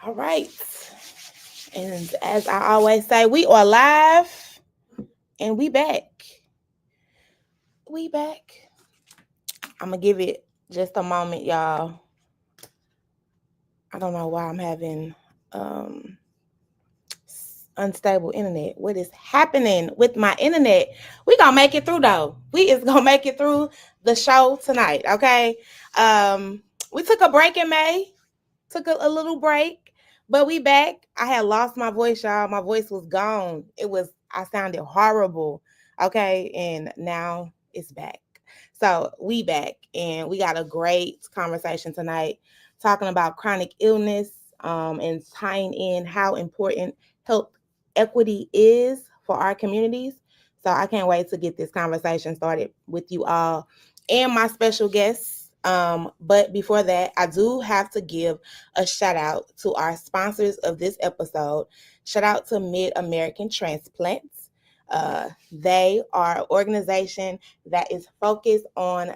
All right. And as I always say, we are live and we back. We back. I'm going to give it just a moment, y'all. I don't know why I'm having unstable internet. What is happening with my internet? We gonna make it through though. We is gonna make it through the show tonight. Okay. We took a break in May. Took a little break, but we back. I had lost my voice, y'all. My voice was gone. I sounded horrible. Okay, and now it's back. So we back, and we got a great conversation tonight, talking about chronic illness, and tying in how important health equity is for our communities. So I can't wait to get this conversation started with you all and my special guests. But before that, I do have to give a shout out to our sponsors of this episode. Shout out to Mid-American Transplants. They are an organization that is focused on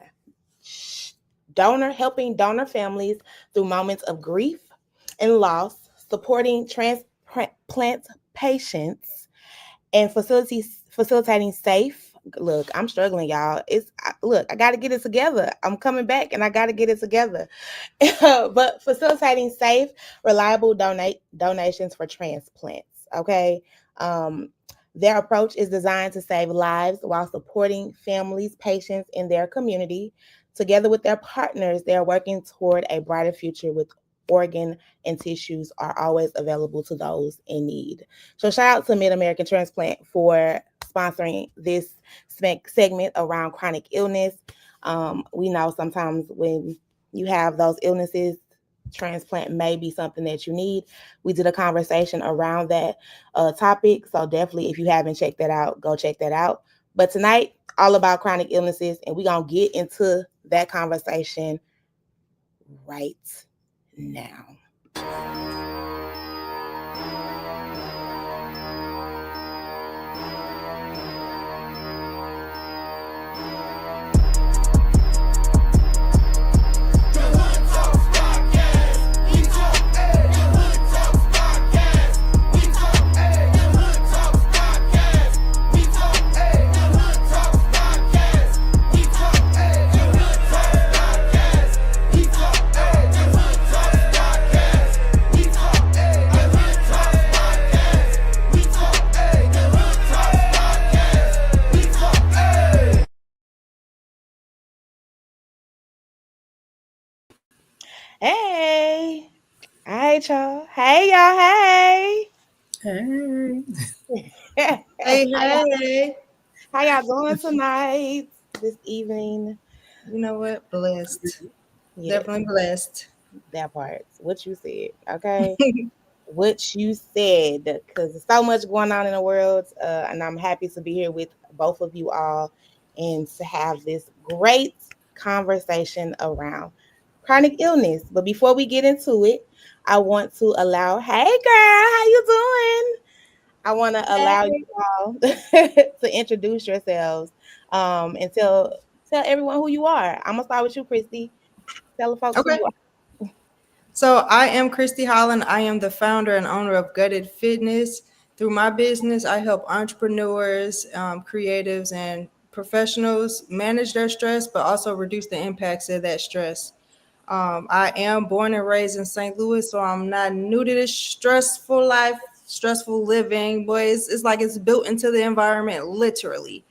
helping donor families through moments of grief and loss, supporting transplant patients, and facilitating safe. Look, I'm struggling, y'all. I got to get it together. I'm coming back, and I got to get it together. But facilitating safe, reliable donations for transplants. Okay. Their approach is designed to save lives while supporting families, patients, in their community. Together with their partners, they are working toward a brighter future with organ and tissues are always available to those in need. So shout out to Mid-American Transplant for sponsoring this segment around chronic illness. We know sometimes when you have those illnesses, transplant may be something that you need. We did a conversation around that topic. So definitely, if you haven't checked that out, go check that out. But tonight, all about chronic illnesses, and we're going to get into that conversation right now. Hey. All right, y'all. Hey, y'all. Hey. Hey. Hey. How y'all doing tonight? This evening? You know what? Blessed. Yes, Definitely blessed. that part. What you said. Okay. What you said. Because there's so much going on in the world. And I'm happy to be here with both of you all and to have this great conversation around chronic illness. But before we get into it, I want to allow, hey girl, how you doing? I want to allow you Hey. all to introduce yourselves, and tell everyone who you are. I'm gonna start with you, Christy. Tell the folks who Okay. you are. So I am Christy Holland. I am the founder and owner of Gutted Fitness. Through my business, I help entrepreneurs, creatives, and professionals manage their stress, but also reduce the impacts of that stress. I am born and raised in St. Louis, so I'm not new to this stressful life, stressful living. Boy, it's like it's built into the environment, literally.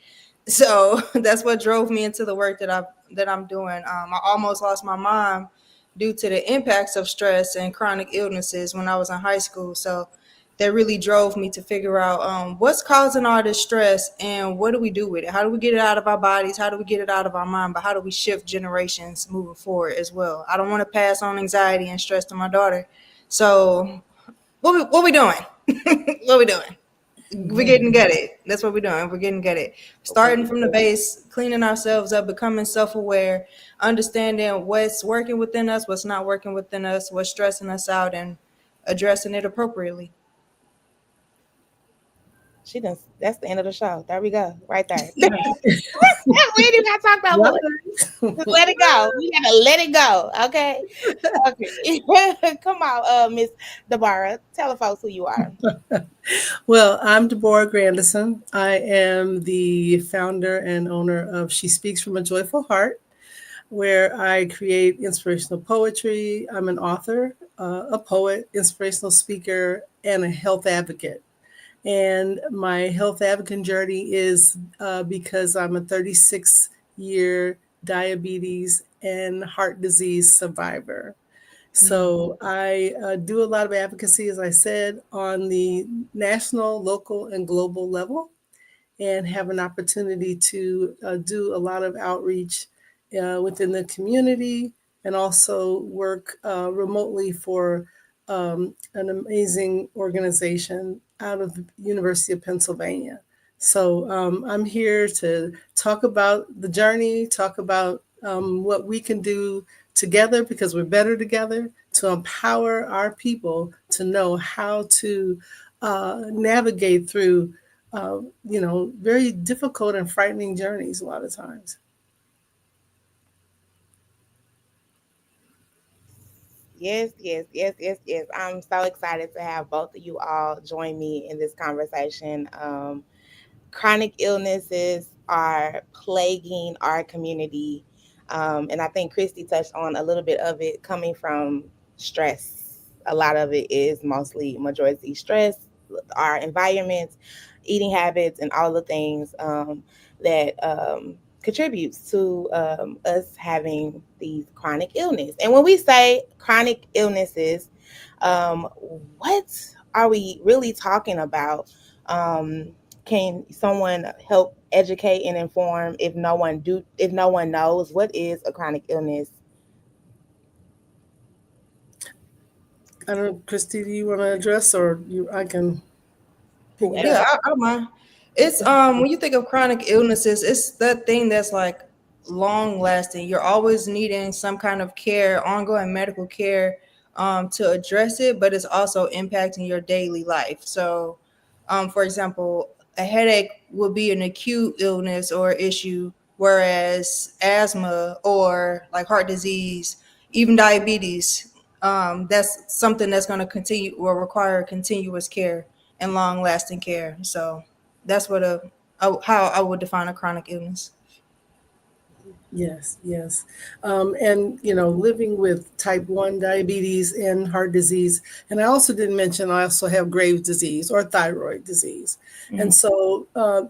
So that's what drove me into the work that I'm doing. I almost lost my mom due to the impacts of stress and chronic illnesses when I was in high school. So that really drove me to figure out what's causing all this stress and what do we do with it? How do we get it out of our bodies? How do we get it out of our mind? But how do we shift generations moving forward as well? I don't want to pass on anxiety and stress to my daughter. So what we doing? What we doing? We're getting gutted. That's what we're doing. We're getting gutted. Starting from the base, cleaning ourselves up, becoming self-aware, understanding what's working within us, what's not working within us, what's stressing us out, and addressing it appropriately. She done. That's the end of the show. There we go. Right there. we ain't even got to talk about books. Just let it go. We gotta let it go. Okay. Okay. Come on, Miss Debora. Tell the folks who you are. Well, I'm Debora Grandison. I am the founder and owner of She Speaks from a Joyful Heart, where I create inspirational poetry. I'm an author, a poet, inspirational speaker, and a health advocate. And my health advocate journey is because I'm a 36-year diabetes and heart disease survivor. So I do a lot of advocacy, as I said, on the national, local, and global level, and have an opportunity to do a lot of outreach within the community and also work remotely for an amazing organization out of the University of Pennsylvania. So I'm here to talk about the journey, talk about what we can do together because we're better together to empower our people to know how to navigate through very difficult and frightening journeys a lot of times. Yes, yes, yes, yes, yes. I'm so excited to have both of you all join me in this conversation. Chronic illnesses are plaguing our community. And I think Christy touched on a little bit of it coming from stress. A lot of it is mostly majority stress, our environments, eating habits, and all the things that contributes to us having these chronic illness. And when we say chronic illnesses, um, what are we really talking about? Um, can someone help educate and inform if no one knows what is a chronic illness? I don't know, Christy, do you want to address or I can Yeah, piggyback? Whoever. I don't mind. It's when you think of chronic illnesses, it's that thing that's like long lasting. You're always needing some kind of care, ongoing medical care, to address it, but it's also impacting your daily life. So, for example, a headache would be an acute illness or issue, whereas asthma or like heart disease, even diabetes, that's something that's going to continue or require continuous care and long lasting care. So that's how I would define a chronic illness. Yes, yes. And, living with type 1 diabetes and heart disease. And I also didn't mention I also have Graves' disease or thyroid disease. And Mhm. so,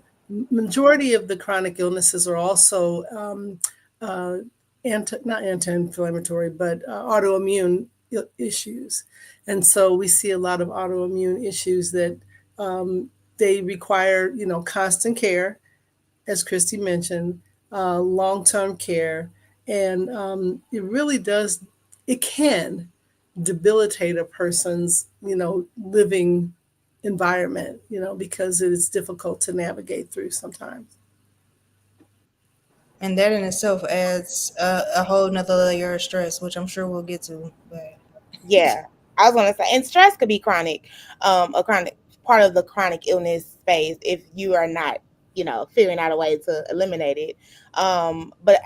majority of the chronic illnesses are also uh, not anti-inflammatory, but autoimmune issues. And so we see a lot of autoimmune issues that um, they require, constant care, as Christy mentioned, long term care. And it really does, it can debilitate a person's, living environment, because it is difficult to navigate through sometimes. And that in itself adds a whole nother layer of stress, which I'm sure we'll get to. But Yeah, I was gonna say, and stress could be chronic, a chronic part of the chronic illness space if you are not, figuring out a way to eliminate it. But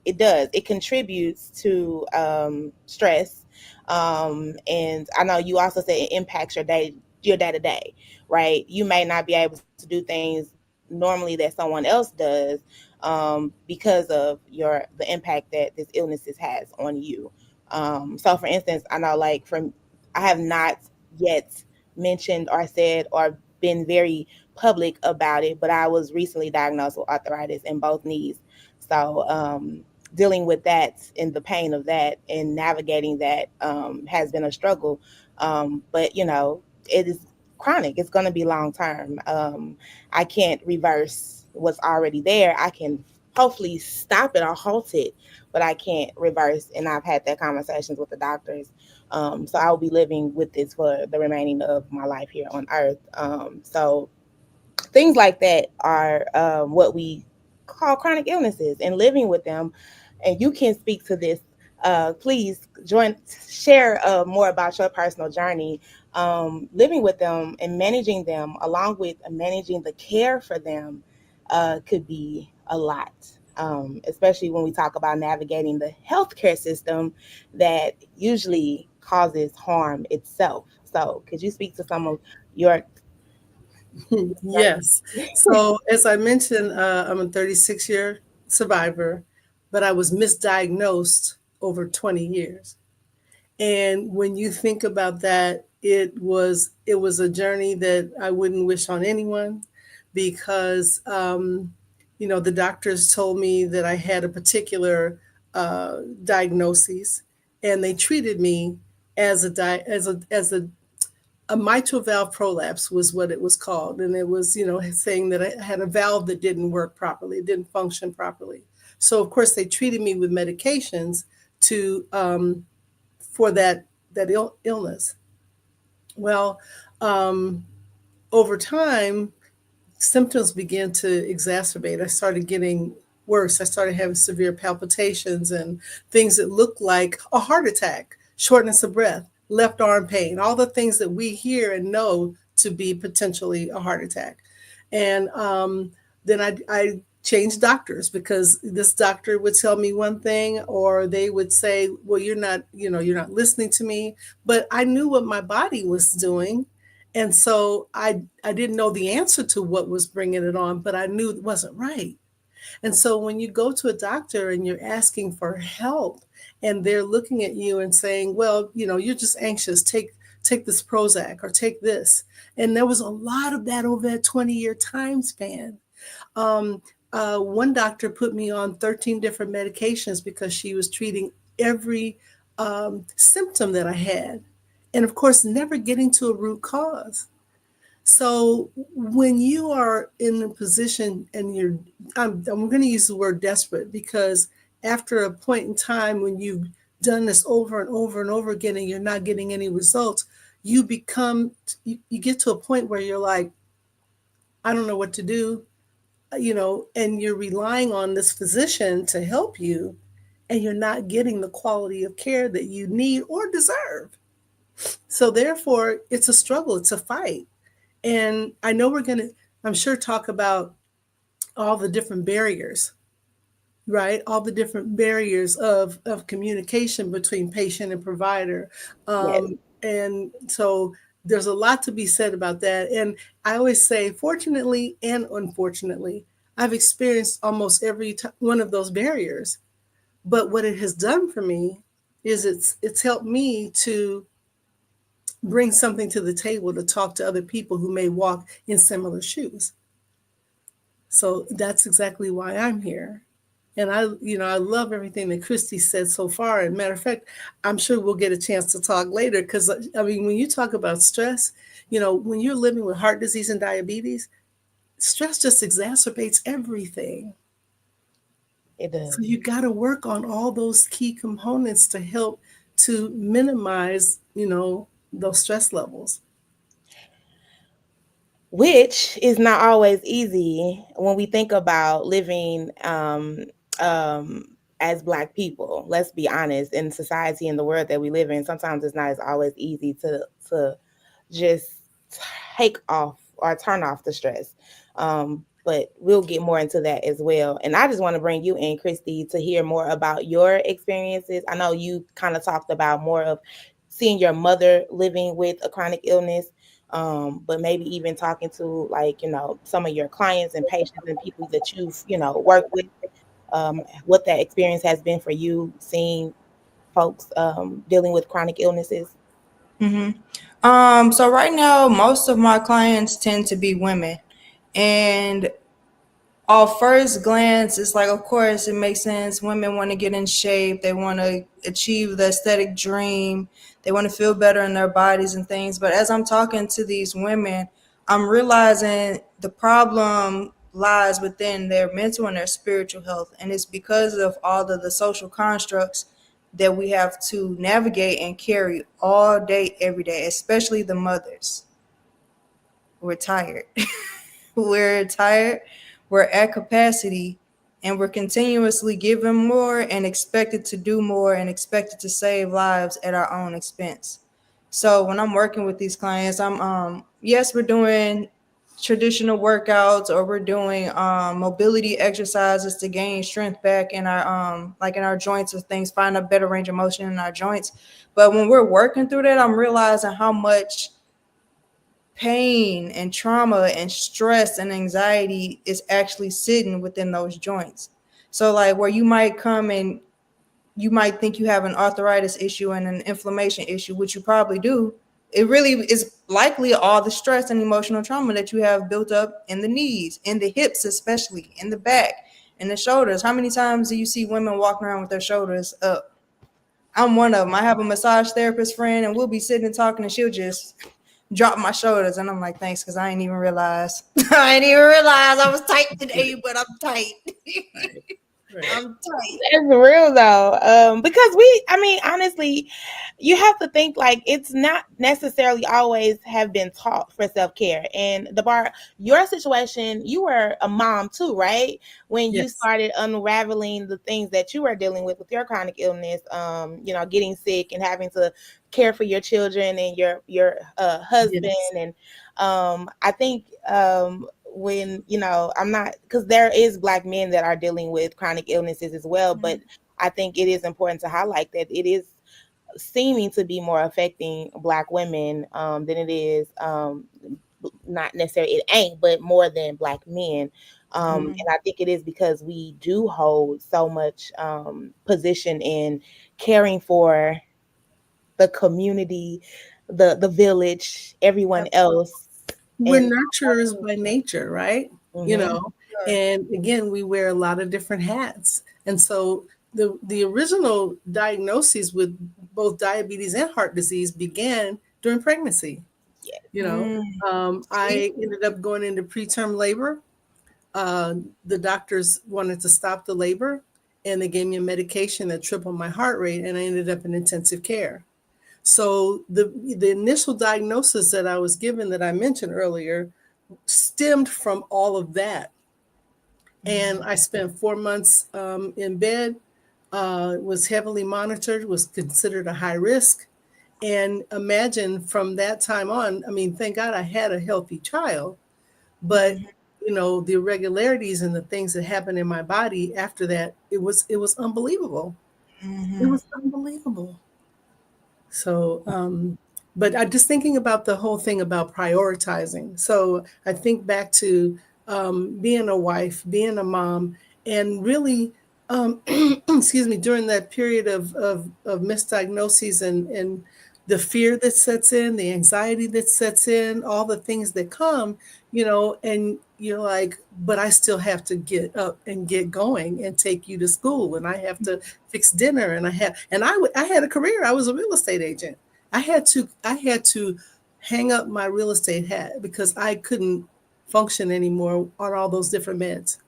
it does. It contributes to stress, and I know you also said it impacts your day to day, right? You may not be able to do things normally that someone else does because of the impact that this illnesses has on you. So for instance, I know like from I have not yet mentioned or said or been very public about it, but I was recently diagnosed with arthritis in both knees. So dealing with that and the pain of that and navigating that has been a struggle. But it is chronic. It's going to be long term. I can't reverse what's already there. I can hopefully stop it or halt it, but I can't reverse. And I've had that conversations with the doctors. So I will be living with this for the remaining of my life here on earth. So things like that are what we call chronic illnesses and living with them. And you can speak to this Please share more about your personal journey, living with them and managing them, along with managing the care for them, could be a lot. Especially when we talk about navigating the healthcare system that usually causes harm itself. So, could you speak to some of your Yes. So, as I mentioned, I'm a 36-year survivor, but I was misdiagnosed over 20 years. And when you think about that, it was a journey that I wouldn't wish on anyone because the doctors told me that I had a particular diagnosis, and they treated me as a mitral valve prolapse was what it was called, and it was saying that I had a valve that didn't work properly, it didn't function properly. So of course they treated me with medications to for that illness. Well, um, over time, symptoms began to exacerbate. I started getting worse. I started having severe palpitations and things that looked like a heart attack, shortness of breath, left arm pain, all the things that we hear and know to be potentially a heart attack. And then I changed doctors because this doctor would tell me one thing, or they would say, well, you're not listening to me. But I knew what my body was doing. And so I didn't know the answer to what was bringing it on, but I knew it wasn't right. And so when you go to a doctor and you're asking for help, and they're looking at you and saying, well, you're just anxious, take this Prozac or take this. And there was a lot of that over that 20-year time span. Um, One doctor put me on 13 different medications because she was treating every symptom that I had. And of course, never getting to a root cause. So when you are in a position and I'm going to use the word desperate because after a point in time when you've done this over and over and over again and you're not getting any results, you get to a point where you're like, I don't know what to do, and you're relying on this physician to help you, and you're not getting the quality of care that you need or deserve. So therefore, it's a struggle, it's a fight. And I know I'm sure, talk about all the different barriers, right? All the different barriers of communication between patient and provider. yes, And so there's a lot to be said about that. And I always say, fortunately and unfortunately, I've experienced almost one of those barriers. But what it has done for me is it's helped me to bring something to the table to talk to other people who may walk in similar shoes. So that's exactly why I'm here. And I love everything that Christy said so far. And matter of fact, I'm sure we'll get a chance to talk later because I mean, when you talk about stress, when you're living with heart disease and diabetes, stress just exacerbates everything. it does. So you got to work on all those key components to help to minimize, those stress levels. Which is not always easy when we think about living um, as Black people. Let's be honest, in society and the world that we live in, sometimes it's not as always easy to just take off or turn off the stress. But we'll get more into that as well. And I just want to bring you in, Christy, to hear more about your experiences. I know you kind of talked about more of seeing your mother living with a chronic illness, but maybe even talking to, like, some of your clients and patients and people that you've, worked with, what that experience has been for you, seeing folks dealing with chronic illnesses. Hmm. So right now, most of my clients tend to be women, and off first glance, it's like, of course, it makes sense. Women want to get in shape. They want to achieve the aesthetic dream. They want to feel better in their bodies and things. But as I'm talking to these women, I'm realizing the problem lies within their mental and their spiritual health. And it's because of all of the social constructs that we have to navigate and carry all day, every day, especially the mothers. We're tired. We're tired. We're at capacity, and we're continuously given more and expected to do more and expected to save lives at our own expense. So when I'm working with these clients, I'm yes, we're doing traditional workouts, or we're doing mobility exercises to gain strength back in our like in our joints or things, find a better range of motion in our joints. But when we're working through that, I'm realizing how much pain and trauma and stress and anxiety is actually sitting within those joints. So like where you might come and you might think you have an arthritis issue and an inflammation issue, which you probably do. It really is likely all the stress and emotional trauma that you have built up in the knees, in the hips, especially in the back, in the shoulders. How many times do you see women walking around with their shoulders up? I'm one of them. I have a massage therapist friend, and we'll be sitting and talking, and she'll just drop my shoulders, and I'm like, thanks, because I ain't even realize. I ain't even realize I was tight today, but I'm tight. Right. Right. I'm tight. It's real though, because I mean, honestly, you have to think like it's not necessarily always have been taught for self care. And Deborah, your situation, you were a mom too, right? When you Yes. started unraveling the things that you were dealing with your chronic illness, getting sick and having to care for your children and your husband, Yes. and I think when I'm not, because there is Black men that are dealing with chronic illnesses as well, but I think it is important to highlight that it is seeming to be more affecting Black women than it is not necessarily, it ain't, but more than Black men. And I think it is because we do hold so much position in caring for the community, the village, everyone else. We're And nurturers by nature, right? You mhm, know, and again, we wear a lot of different hats. And so the original diagnoses with both diabetes and heart disease began during pregnancy. yeah. You know, Mm. See? I ended up going into preterm labor. The doctors wanted to stop the labor, and they gave me a medication that tripled my heart rate, and I ended up in intensive care. So the initial diagnosis that I was given that I mentioned earlier stemmed from all of that. And I spent 4 months in bed, was heavily monitored, was considered a high risk. And imagine from that time on, I mean, thank God I had a healthy child, but the irregularities and the things that happened in my body after that, it was unbelievable. It was unbelievable. So, but I just thinking about the whole thing about prioritizing. So I think back to being a wife, being a mom, and really, excuse me, during that period of misdiagnoses and the fear that sets in, the anxiety that sets in, all the things that come, and you're like, but I still have to get up and get going and take you to school, and I have to fix dinner, and I had a career. I was a real estate agent. I had to hang up my real estate hat because I couldn't function anymore on all those different meds.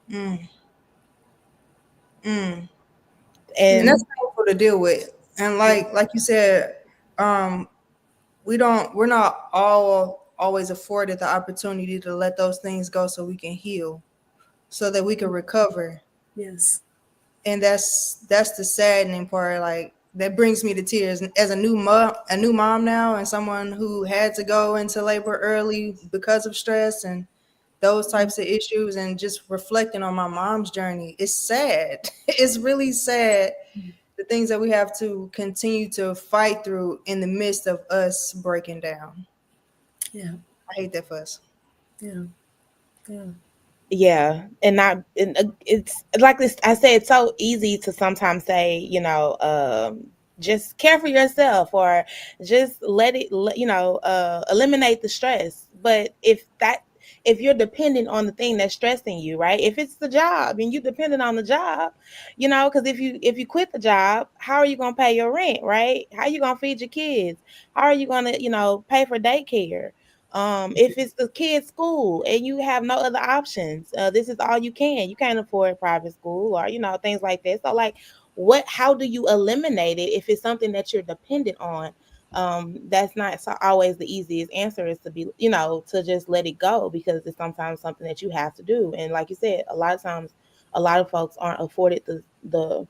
And And that's painful to deal with. And like you said, um, we're not all always afforded the opportunity to let those things go so we can heal, so that we can recover. Yes. And that's the saddening part. Like that brings me to tears. As a new mom now, and someone who had to go into labor early because of stress and those types of issues, and just reflecting on my mom's journey, it's sad. It's really sad, the things that we have to continue to fight through in the midst of us breaking down. Yeah. I hate that for us. Yeah. Yeah. yeah, and not and it's like this. I say it's so easy to sometimes say, just care for yourself, or just eliminate the stress. But if you're dependent on the thing that's stressing you, right? If it's the job and you're dependent on the job, because if you quit the job, how are you gonna pay your rent, right? How are you gonna feed your kids? How are you gonna pay for daycare? If it's the kids' school and you have no other options, this is all you can't afford private school, or things like that. So like, how do you eliminate it if it's something that you're dependent on? That's not always the easiest answer, is to be, to just let it go, because it's sometimes something that you have to do. And like you said, a lot of times, a lot of folks aren't afforded the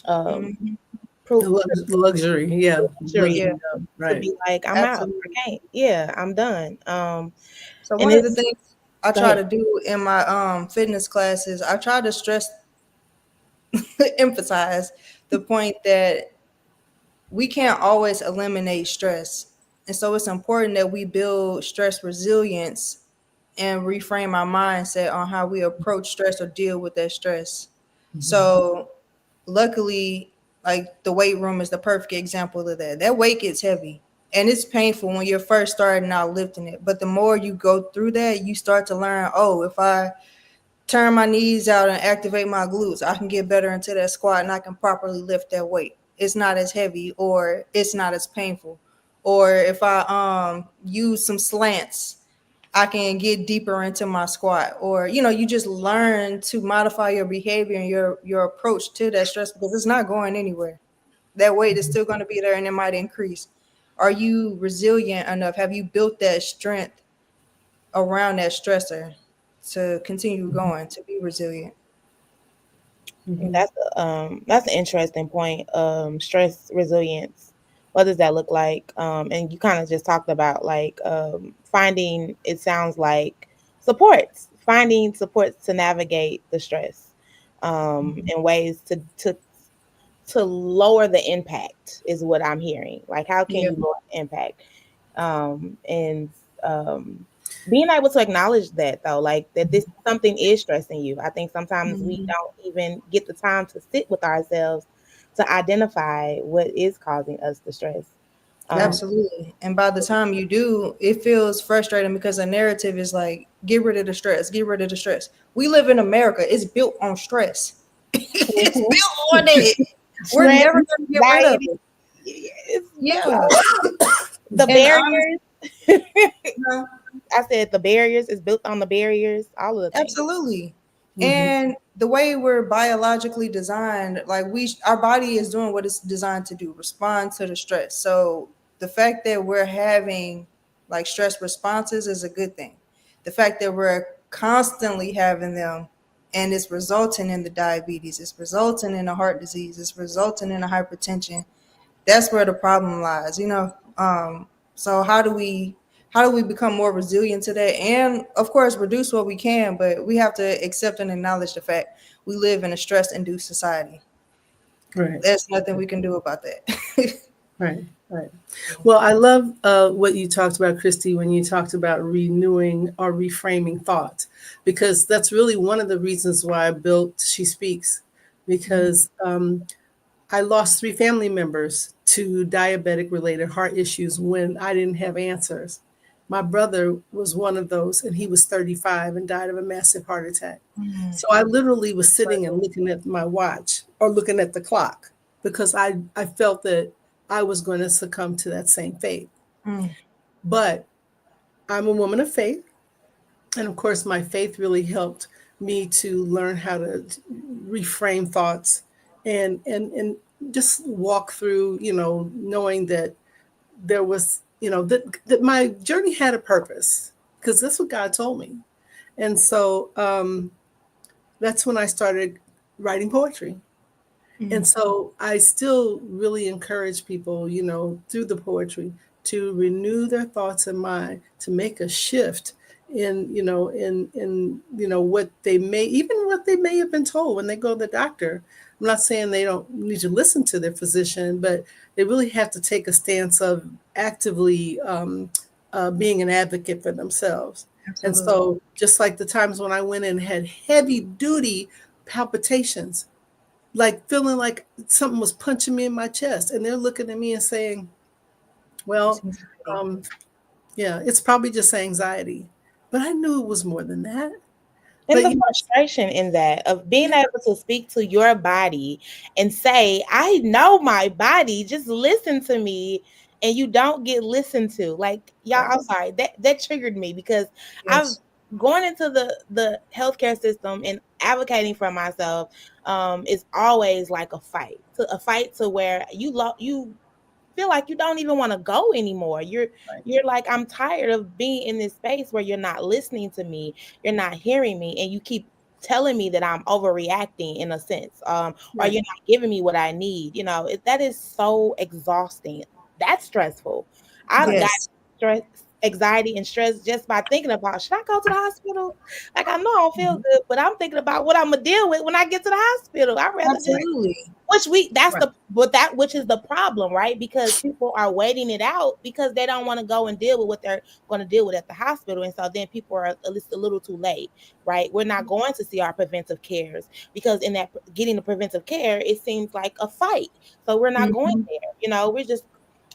um Mhm. proof The luxury, yeah, luxury Yeah, living, to right. be like, I'm out, I absolutely. can't, yeah, I'm done. So And one of the it's things I Go try ahead. to do in my fitness classes, I try to stress emphasize the point that we can't always eliminate stress. And so it's important that we build stress resilience and reframe our mindset on how we approach stress or deal with that stress. So luckily, like the weight room is the perfect example of that. That weight gets heavy and it's painful when you're first starting out lifting it. But the more you go through that, you start to learn, oh, if I turn my knees out and activate my glutes, I can get better into that squat and I can properly lift that weight. It's not as heavy or it's not as painful. Or if I use some slants, I can get deeper into my squat. Or you just learn to modify your behavior and your approach to that stress, because it's not going anywhere. That weight is still going to be there and it might increase. Are you resilient enough? Have you built that strength around that stressor to continue going, to be resilient? Mhm. That's an interesting point. Stress resilience. What does that look like? And you kind of just talked about, like, finding. It sounds like finding supports to navigate the stress, in ways to lower the impact, is what I'm hearing. Like, how can Yeah, you lower the impact? And um, being able to acknowledge that, though, like, that this something is stressing you. I think sometimes we mhm, don't even get the time to sit with ourselves to identify what is causing us the stress. Um, Right. absolutely. And by the time you do, it feels frustrating because the narrative is like, get rid of the stress, get rid of the stress. We live in America, it's built on stress. It's mhm. built on it. We're Stress, never going to get rid of anxiety, it. it's Yeah. the And honestly, barriers. I said the barriers is built on the barriers, all of the things. absolutely. Mhm. And the way we're biologically designed, like our body is doing what it's designed to do, respond to the stress. So the fact that we're having like stress responses is a good thing. The fact that we're constantly having them and it's resulting in the diabetes, it's resulting in a heart disease, it's resulting in a hypertension, that's where the problem lies, so how do we become more resilient to that, and of course reduce what we can, but we have to accept and acknowledge the fact we live in a stress induced society. Right. There's nothing we can do about that. Right. Right. Well, I love what you talked about, Christy, when you talked about renewing or reframing thoughts, because that's really one of the reasons why I built She Speaks, because I lost three family members to diabetic related heart issues when I didn't have answers. My brother was one of those, and he was 35 and died of a massive heart attack. Mm, So I literally was sitting and sorry. looking at my watch or looking at the clock because I felt that I was going to succumb to that same fate. Mm, But I'm a woman of faith. And of course, my faith really helped me to learn how to reframe thoughts and just walk through, knowing that there was, that my journey had a purpose, because that's what God told me. And so that's when I started writing poetry. mm, And so I still really encourage people, through the poetry, to renew their thoughts and mind, to make a shift in what they may, even what they may have been told when they go to the doctor. I'm not saying they don't need to listen to their physician, but they really have to take a stance of actively being an advocate for themselves. And absolutely. so, just like the times when I went and had heavy duty palpitations, like feeling like something was punching me in my chest, and they're looking at me and saying, It's well, anxiety. um, yeah, it's probably just anxiety. But I knew it was more than that. And But the frustration in that, of being yeah, able to speak to your body and say, I know my body, just listen to me, and you don't get listened to. Like, y'all, Right. I'm sorry. That triggered me, because I've Yes. going into the healthcare system and advocating for myself, is always like a fight. To where you feel like you don't even want to go anymore. Right. You're like, I'm tired of being in this space where you're not listening to me, you're not hearing me, and you keep telling me that I'm overreacting in a sense, or Right. you're not giving me what I need. That is so exhausting. That's stressful. I've got Yes. stress, anxiety, and stress just by thinking about, should I go to the hospital? Like, I know I don't feel Mhm. good, but I'm thinking about what I'm gonna deal with when I get to the hospital. I'd rather just, Right. Absolutely. which we that's Right. the but that which is the problem, right? Because people are waiting it out because they don't want to go and deal with what they're going to deal with at the hospital, and so then people are at least a little too late, right? We're not going to see our preventive cares because in that getting the preventive care, it seems like a fight. So we're not going Mhm. there. We're just,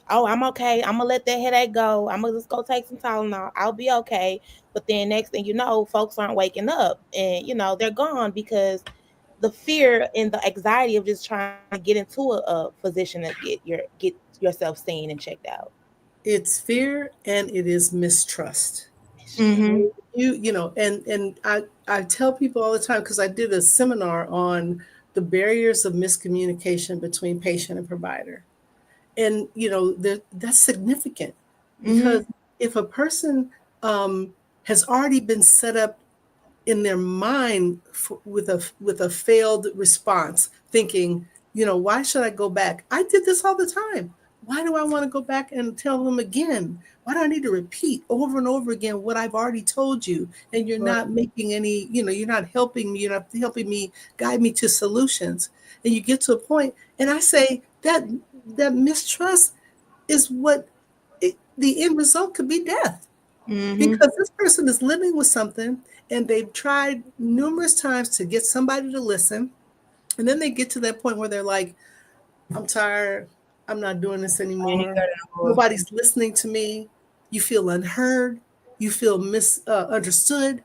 oh, I'm okay. I'm gonna let that headache go. I'm gonna just go take some Tylenol. I'll be okay. But then next thing you know, folks aren't waking up, and they're gone because the fear and the anxiety of just trying to get into a physician to get yourself seen and checked out. It's fear and it is mistrust. Mhm. And I tell people all the time, because I did a seminar on the barriers of miscommunication between patient and provider. And that's significant, Mhm. because if a person has already been set up in their mind with a failed response, thinking, why should I go back? I did this all the time. Why do I want to go back and tell them again? Why do I need to repeat over and over again what I've already told you? And you're Right. not making any, you're not helping me. You're not helping me, guide me to solutions. And you get to a point, and I say that mistrust is the end result could be death, Mhm. because this person is living with something, and they've tried numerous times to get somebody to listen, and then they get to that point where they're like, I'm tired, I'm not doing this I ain't anymore, got it no more. nobody's listening to me. You feel unheard, you feel misunderstood,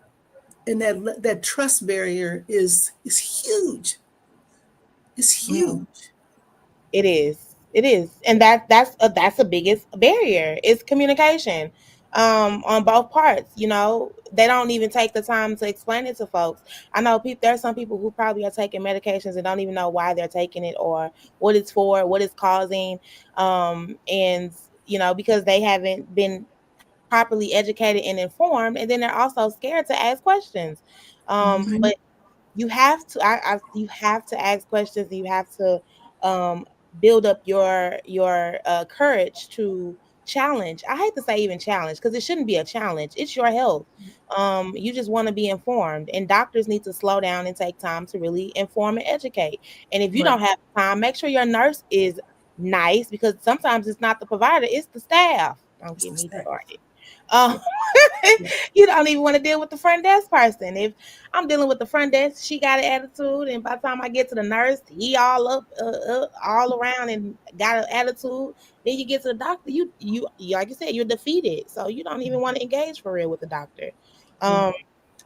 and that trust barrier is huge. It's Mhm. huge. It is. It is. And that's the biggest barrier is communication. On both parts, they don't even take the time to explain it to folks. I know there's some people who probably are taking medications and don't even know why they're taking it or what it's for, what it's causing. And because they haven't been properly educated and informed, and then they're also scared to ask questions. Mhm. But you have to ask questions, and you have to um build up your courage to challenge. I hate to say even challenge, because it shouldn't be a challenge. It's your health. You just want to be informed, and doctors need to slow down and take time to really inform and educate. And if you Right. don't have time, make sure your nurse is nice, because sometimes it's not the provider, it's the staff. Don't It's get the me staff. started. um Yeah. you don't even want to deal with the front desk person. If I'm dealing with the front desk, she got an attitude, and by the time I get to the nurse, he all up, all around, and got an attitude. Then you get to the doctor, like you said, you're defeated, so you don't even want to engage for real with the doctor. Yeah. Um,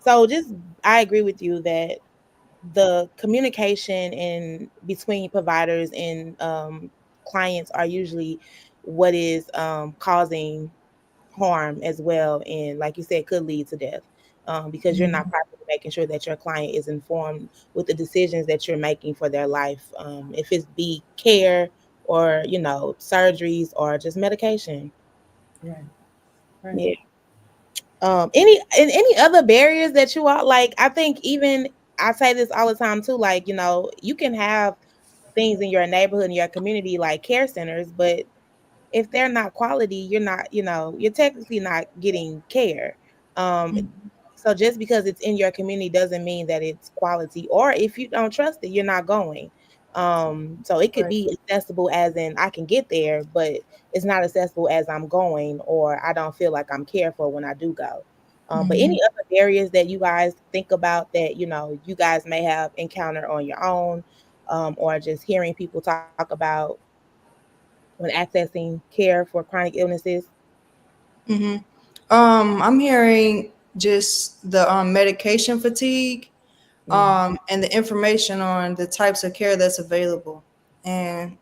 so just I agree with you that the communication in between providers and clients are usually what is causing harm as well, and like you said, could lead to death, because you're not Mhm. properly making sure that your client is informed with the decisions that you're making for their life, if it's be care or surgeries or just medication. Right. Right. Yeah. Any other barriers that you are like? I think even I say this all the time too. Like, you can have things in your neighborhood and your community like care centers, but if they're not quality, you're technically not getting care. Um, Mhm. so just because it's in your community doesn't mean that it's quality. Or if you don't trust it, you're not going. So it could Right. be accessible as in I can get there, but it's not accessible as I'm going, or I don't feel like I'm cared for when I do go. But any Mhm. other barriers that you guys think about that you guys may have encountered on your own, or just hearing people talk about when accessing care for chronic illnesses? Mhm. I'm hearing just the medication fatigue, Mm. and the information on the types of care that's available. And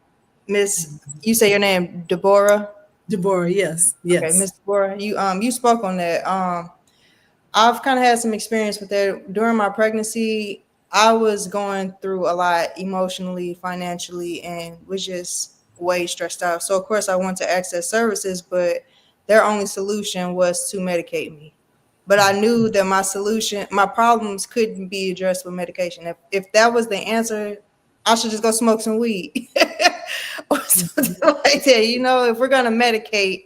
Miss, you say your name, Deborah? Deborah, yes, Okay, yes. Miss Deborah, you spoke on that. I've kind of had some experience with that during my pregnancy. I was going through a lot emotionally, financially, and was just way stressed out. So of course I went to Access Services, but their only solution was to medicate me. But I knew that my problems couldn't be addressed with medication. If that was the answer, I should just go smoke some weed or something like that. If we're gonna medicate,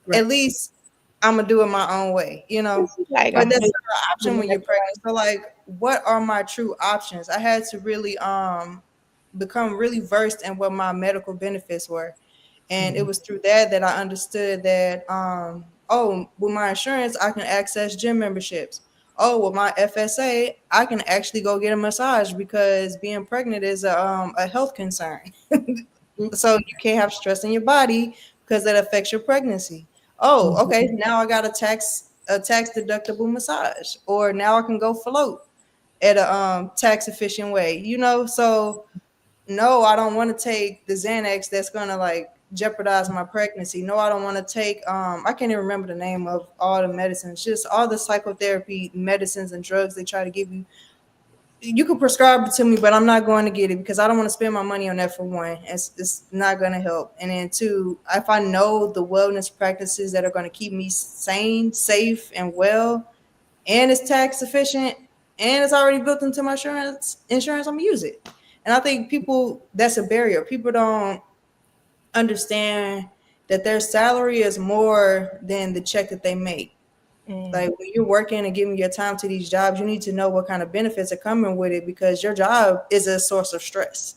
Right. at least I'm gonna do it my own way. Like But I'm that's not an option when you're pregnant. So like, what are my true options? I had to really become really versed in what my medical benefits were. And it was through that I understood that with my insurance I can access gym memberships. Oh, with my FSA I can actually go get a massage because being pregnant is a health concern. So you can't have stress in your body because that affects your pregnancy. Oh, okay, now I got a tax deductible massage, or now I can go float at a tax efficient way. So no, I don't want to take the Xanax that's gonna like jeopardize my pregnancy. No, I don't want to take I can't even remember the name of all the medicines, just all the psychotherapy medicines and drugs they try to give you. You can prescribe it to me, but I'm not going to get it because I don't want to spend my money on that. For one, it's not going to help. And then two, if I know the wellness practices that are going to keep me sane, safe, and well, and it's tax efficient, and it's already built into my insurance, I'm gonna use it. And I think that's a barrier. People don't understand that their salary is more than the check that they make. Like when you're working and giving your time to these jobs, you need to know what kind of benefits are coming with it because your job is a source of stress.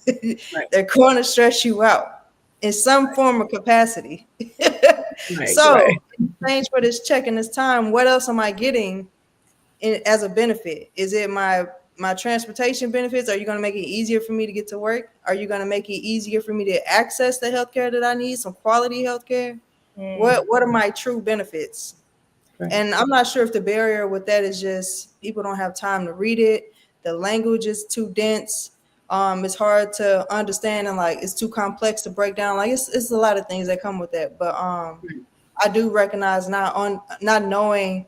Right. They're going to stress you out in some form of capacity. Right. So, Right. in exchange for this check and this time, what else am I getting as a benefit? Is it my transportation benefits? Are you going to make it easier for me to get to work? Are you going to make it easier for me to access the healthcare that I need, some quality healthcare? What are my true benefits? Right. And I'm not sure if the barrier with that is just people don't have time to read it. The language is too dense. It's hard to understand and like it's too complex to break down. Like it's a lot of things that come with that. But I do recognize not knowing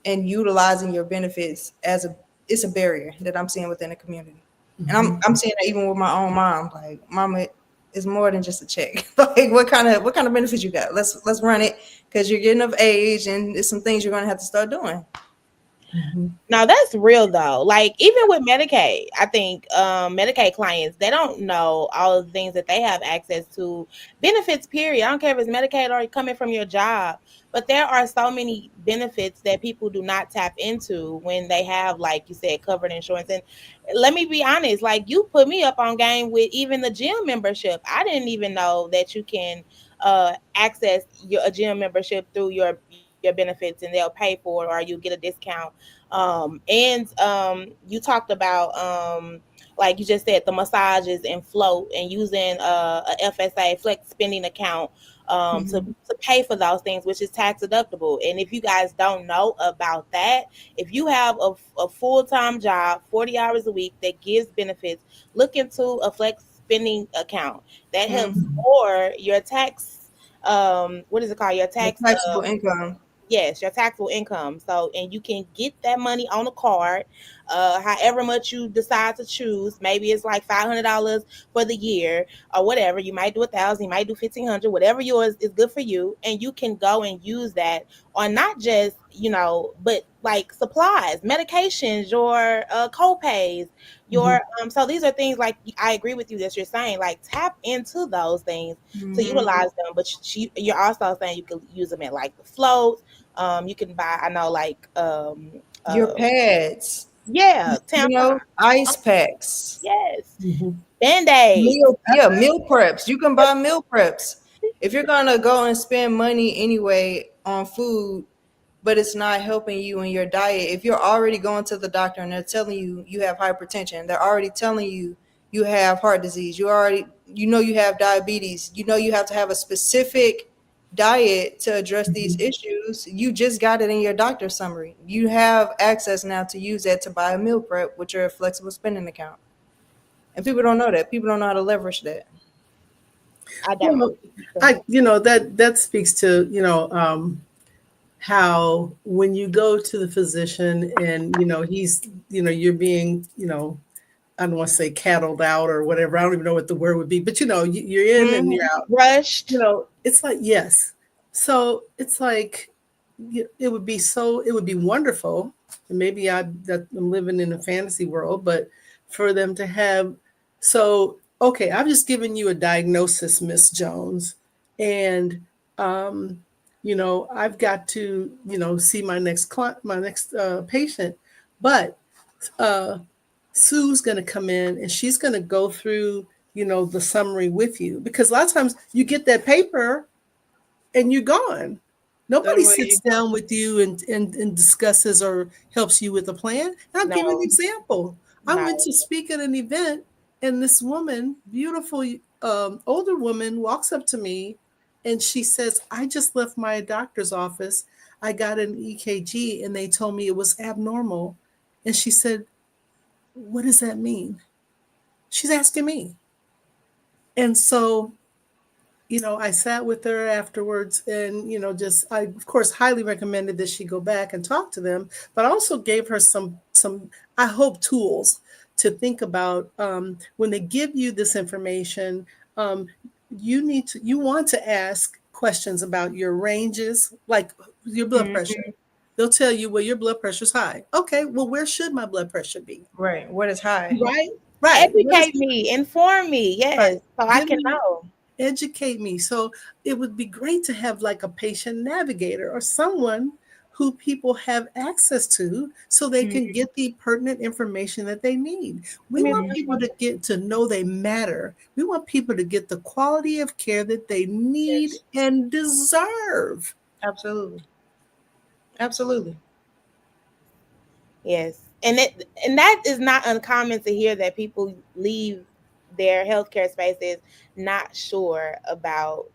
and utilizing your benefits it's a barrier that I'm seeing within the community. And I'm seeing that even with my own mom. Like mama is more than just a check. Like what kind of benefits you got? Let's run it because you're getting of age and it's some things you're gonna have to start doing. Now that's real though. Like even with Medicaid, I think Medicaid clients, they don't know all of the things that they have access to. Benefits, period. I don't care if it's Medicaid or coming from your job, but there are so many benefits that people do not tap into when they have, like you said, covered insurance. And let me be honest, like you put me up on game with even the gym membership. I didn't even know that you can access a gym membership through your benefits and they'll pay for it or you get a discount. And you talked about like you just said, the massages and float and using a FSA flex spending account to pay for those things, which is tax deductible. And if you guys don't know about that, if you have a full-time job 40 hours a week that gives benefits, look into a flex spending account that helps for your tax. What is it called? Your The tax taxable income. yes, your taxable income. So, and you can get that money on a card, however much you decide to choose. Maybe it's like $500 for the year or whatever. You might do 1,000, you might do 1,500, whatever yours is good for you, and you can go and use that on not just but like supplies, medications, your co-pays, your so these are things like I agree with you that you're saying, like tap into those things to utilize them. But you're also saying you can use them at like the floats. You can buy, I know, like Your pads, yeah, tampon. ice packs. Yes, band-aids. Meal preps. You can buy meal preps. If you're gonna go and spend money anyway on food, but it's not helping you in your diet, if you're already going to the doctor and they're telling you you have hypertension, they're already telling you you have heart disease, you have diabetes, you have to have a specific diet to address these issues, you just got it in your doctor's summary. You have access now to use that to buy a meal prep with your flexible spending account. And people don't know that. People don't know how to leverage that. I don't. Well, that speaks to how when you go to the physician and he's you're being I don't want to say cattled out or whatever. I don't even know what the word would be, but you're in and you're Mhm. out. Rushed. It's like, yes. So it's like, it would be wonderful. And maybe I'm living in a fantasy world, but for them to have, so, okay, I've just given you a diagnosis, Miss Jones. And, um, I've got to, see my next client, my next patient. But uh, Sue's going to come in and she's going to go through, the summary with you, because a lot of times you get that paper and you're gone. Nobody Then what sits you down with you and discusses or helps you with a plan. And I'll give you an No, example. I went no. to speak at an event, and this woman, beautiful older woman, walks up to me and she says, I just left my doctor's office. I got an EKG and they told me it was abnormal. And she said, what does that mean? She's asking me. And so I sat with her afterwards and, I, of course, highly recommended that she go back and talk to them, but I also gave her some, I hope, tools to think about when they give you this information. Um, you want to ask questions about your ranges, like your blood pressure. Mhm. They'll tell you, well, your blood pressure's high. Okay, well, where should my blood pressure be? Right. What is high? Right, right. What is Educate me, inform me, right? yes, so I Give can me know. educate me. So it would be great to have like a patient navigator or someone who people have access to so they can Mhm. get the pertinent information that they need. We Give me a want Mhm. people to get to know they matter. We want people to get the quality of care that they need Yes. and deserve. Absolutely. Absolutely. yes, and that is not uncommon to hear that people leave their healthcare spaces not sure about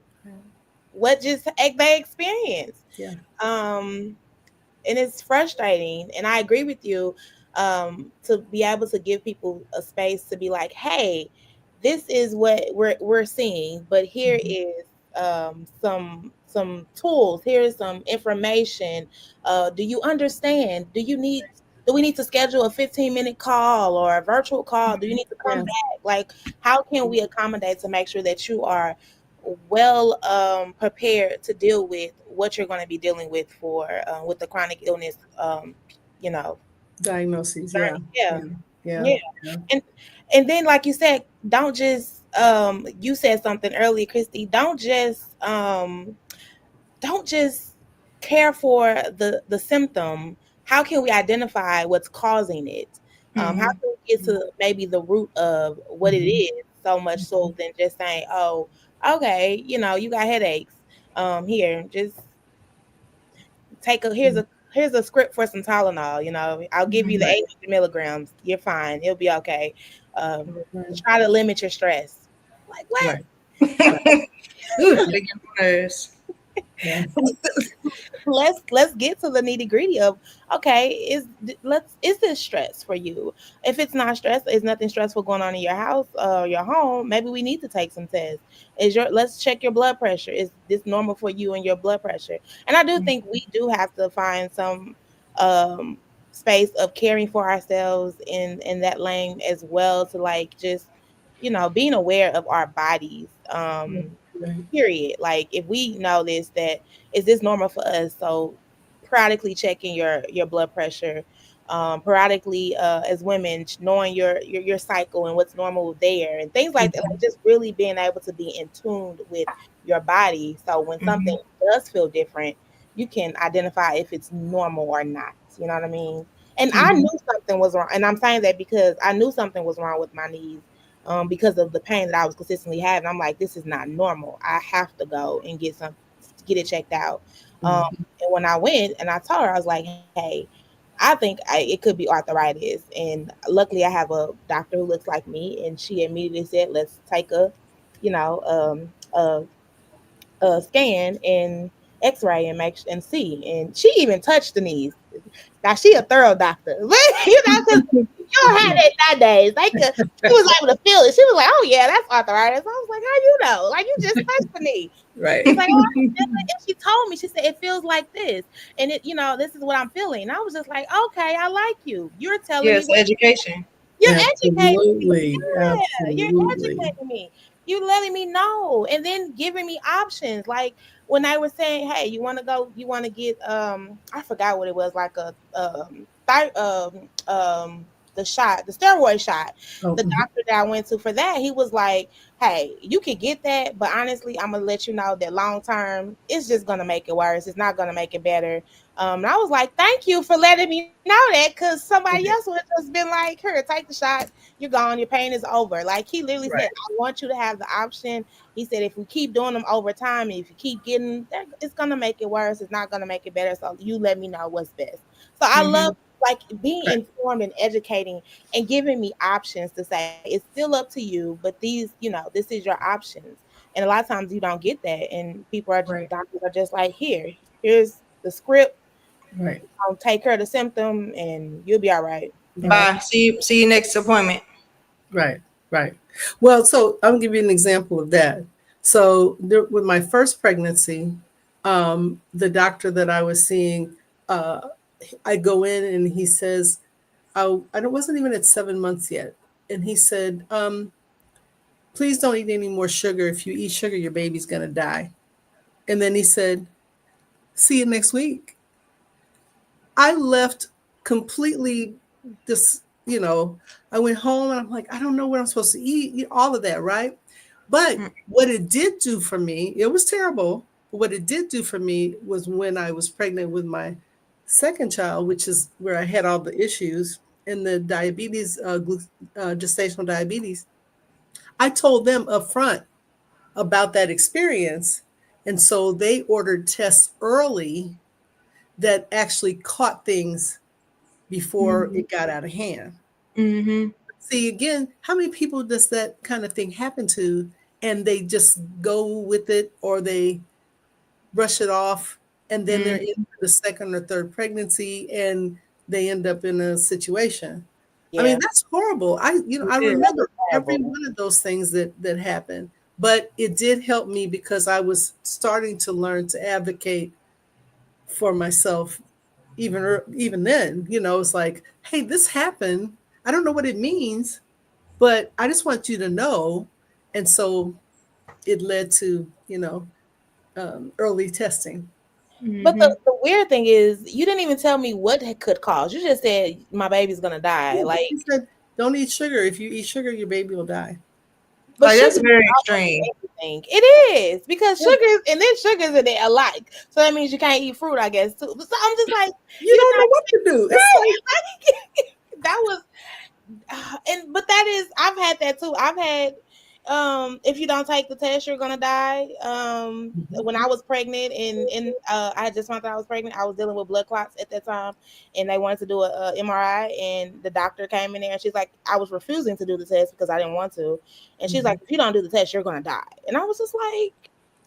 what just they experienced. Yeah. Um, and it's frustrating. And I agree with you, to be able to give people a space to be like, hey, this is what we're seeing, but here Mhm. is some tools. Here is some information. Do you understand? Do we need to schedule a 15-minute call or a virtual call? Do you need to come Yeah. back? Like, how can we accommodate to make sure that you are well prepared to deal with what you're going to be dealing with the chronic illness, you know, Diagnoses. Yeah. journey. Yeah, Yeah. Yeah. yeah. Yeah. and and then, like you said, don't just you said something earlier, Christy. Don't just care for the symptom. How can we identify what's causing it? How Mhm. can we get to maybe the root of what it Mhm. is, so much so than just saying, oh, okay, you got headaches, here, just take a Mhm. here's a script for some Tylenol. I'll give you the Mhm. Right. 800 milligrams. You're fine, it'll be okay. um, Right. Try to limit your stress. Like, what? Right. Right. Ooh, big employers. Yeah. Let's get to the nitty gritty of, okay, is this stress for you? If it's not stress, is nothing stressful going on in your house or your home, maybe we need to take some tests. Let's check your blood pressure. Is this normal for you and your blood pressure? And I do think we do have to find some um space of caring for ourselves in that lane as well, to like just being aware of our bodies, Right. period. Like, if we know this, that is this normal for us? So periodically checking your blood pressure, periodically, as women, knowing your cycle and what's normal there and things like that. Like, Mhm. just really being able to be in tune with your body, so when something Mhm. does feel different, you can identify if it's normal or not. You know what I mean? And I Mhm. knew something was wrong, and I'm saying that because I knew something was wrong with my knees, because of the pain that I was consistently having. I'm like, this is not normal. I have to go and get it checked out. Um, Mhm. and when I went and I told her, I was like, hey, I think it could be arthritis. And luckily, I have a doctor who looks like me, and she immediately said, let's take you know, um, a, a scan and X-ray and and see. And she even touched the knees. Now she a thorough doctor, but because you don't have that nowadays. Like, she was able to feel it. She was like, "Oh yeah, that's arthritis." I was like, "How you know? Like, you just touched the knee." She's Right. like, "Oh, I feel it." And she told me, she said, "It feels like this, and this is what I'm feeling." And I was just like, "Okay, I like you. You're telling me Yes, what." education. You're educating me. Absolutely. Yeah, you're Absolutely. educating me. You letting me know, and then giving me options. Like when I was saying, "Hey, you want to go? You want to get I forgot what it was, like a the shot, the steroid shot." Oh, The doctor that I went to for that, he was like, "Hey, you could get that, but honestly, I'm gonna let you know that long term, it's just gonna make it worse. It's not gonna make it better." And I was like, "Thank you for letting me know that, because somebody else right. would have just been like, here, take the shot. You're gone. Your pain is over." Like he literally said, Right. "I want you to have the option." He said, "If we keep doing them over time, and if you keep getting, it's gonna make it worse. It's not gonna make it better. So you let me know what's best." So I love Mm-hmm. like being Right. informed and educating and giving me options to say it's still up to you, but these, this is your options. And a lot of times you don't get that, and Right. doctors are just like, here's the script. Right. Take care of the symptom, and you'll be all right. Right. Bye. See you next appointment. Right. Right. Well, so I'll give you an example of that. So with my first pregnancy, the doctor that I was seeing, uh, I go in and he says, I wasn't even at 7 months yet. And he said, please don't eat any more sugar. If you eat sugar, your baby's going to die. And then he said, see you next week. I left completely this, I went home and I'm like, I don't know what I'm supposed to eat, all of that, right? But what it did do for me, it was terrible. But what it did do for me was when I was pregnant with my second child, which is where I had all the issues and the diabetes, gestational diabetes. I told them up front about that experience. And so they ordered tests early that actually caught things before Mm-hmm. it got out of hand. Mm-hmm. See, again, how many people does that kind of thing happen to and they just go with it or they brush it off and then they're into the second or third pregnancy and they end up in a situation. I mean, Yeah, that's horrible. I Yeah. that was remember every terrible. one of those things that happened, but it did help me because I was starting to learn to advocate for myself even then. It's like, hey, this happened. I don't know what it means, but I just want you to know. And so it led to early testing. But Mm-hmm. the weird thing is, you didn't even tell me what it could cause. You just said my baby's gonna die. Yeah, he Like, said, don't eat sugar. If you eat sugar, your baby will die. but Like sugar that's is very almost extreme. everything. It is because Yeah, sugar's in it alike. So that means you can't eat fruit, I guess too. So I'm just like, you you're don't know not what to do. It's right. like, That was and but that is, I've had that too. I've had if you don't take the test, you're gonna die. mhm, When I was pregnant and I had just found out I was pregnant, I was dealing with blood clots at that time, and they wanted to do a MRI, and the doctor came in there and she's like, I was refusing to do the test because I didn't want to, and she's mhm. like, if you don't do the test, you're gonna die. And I was just like,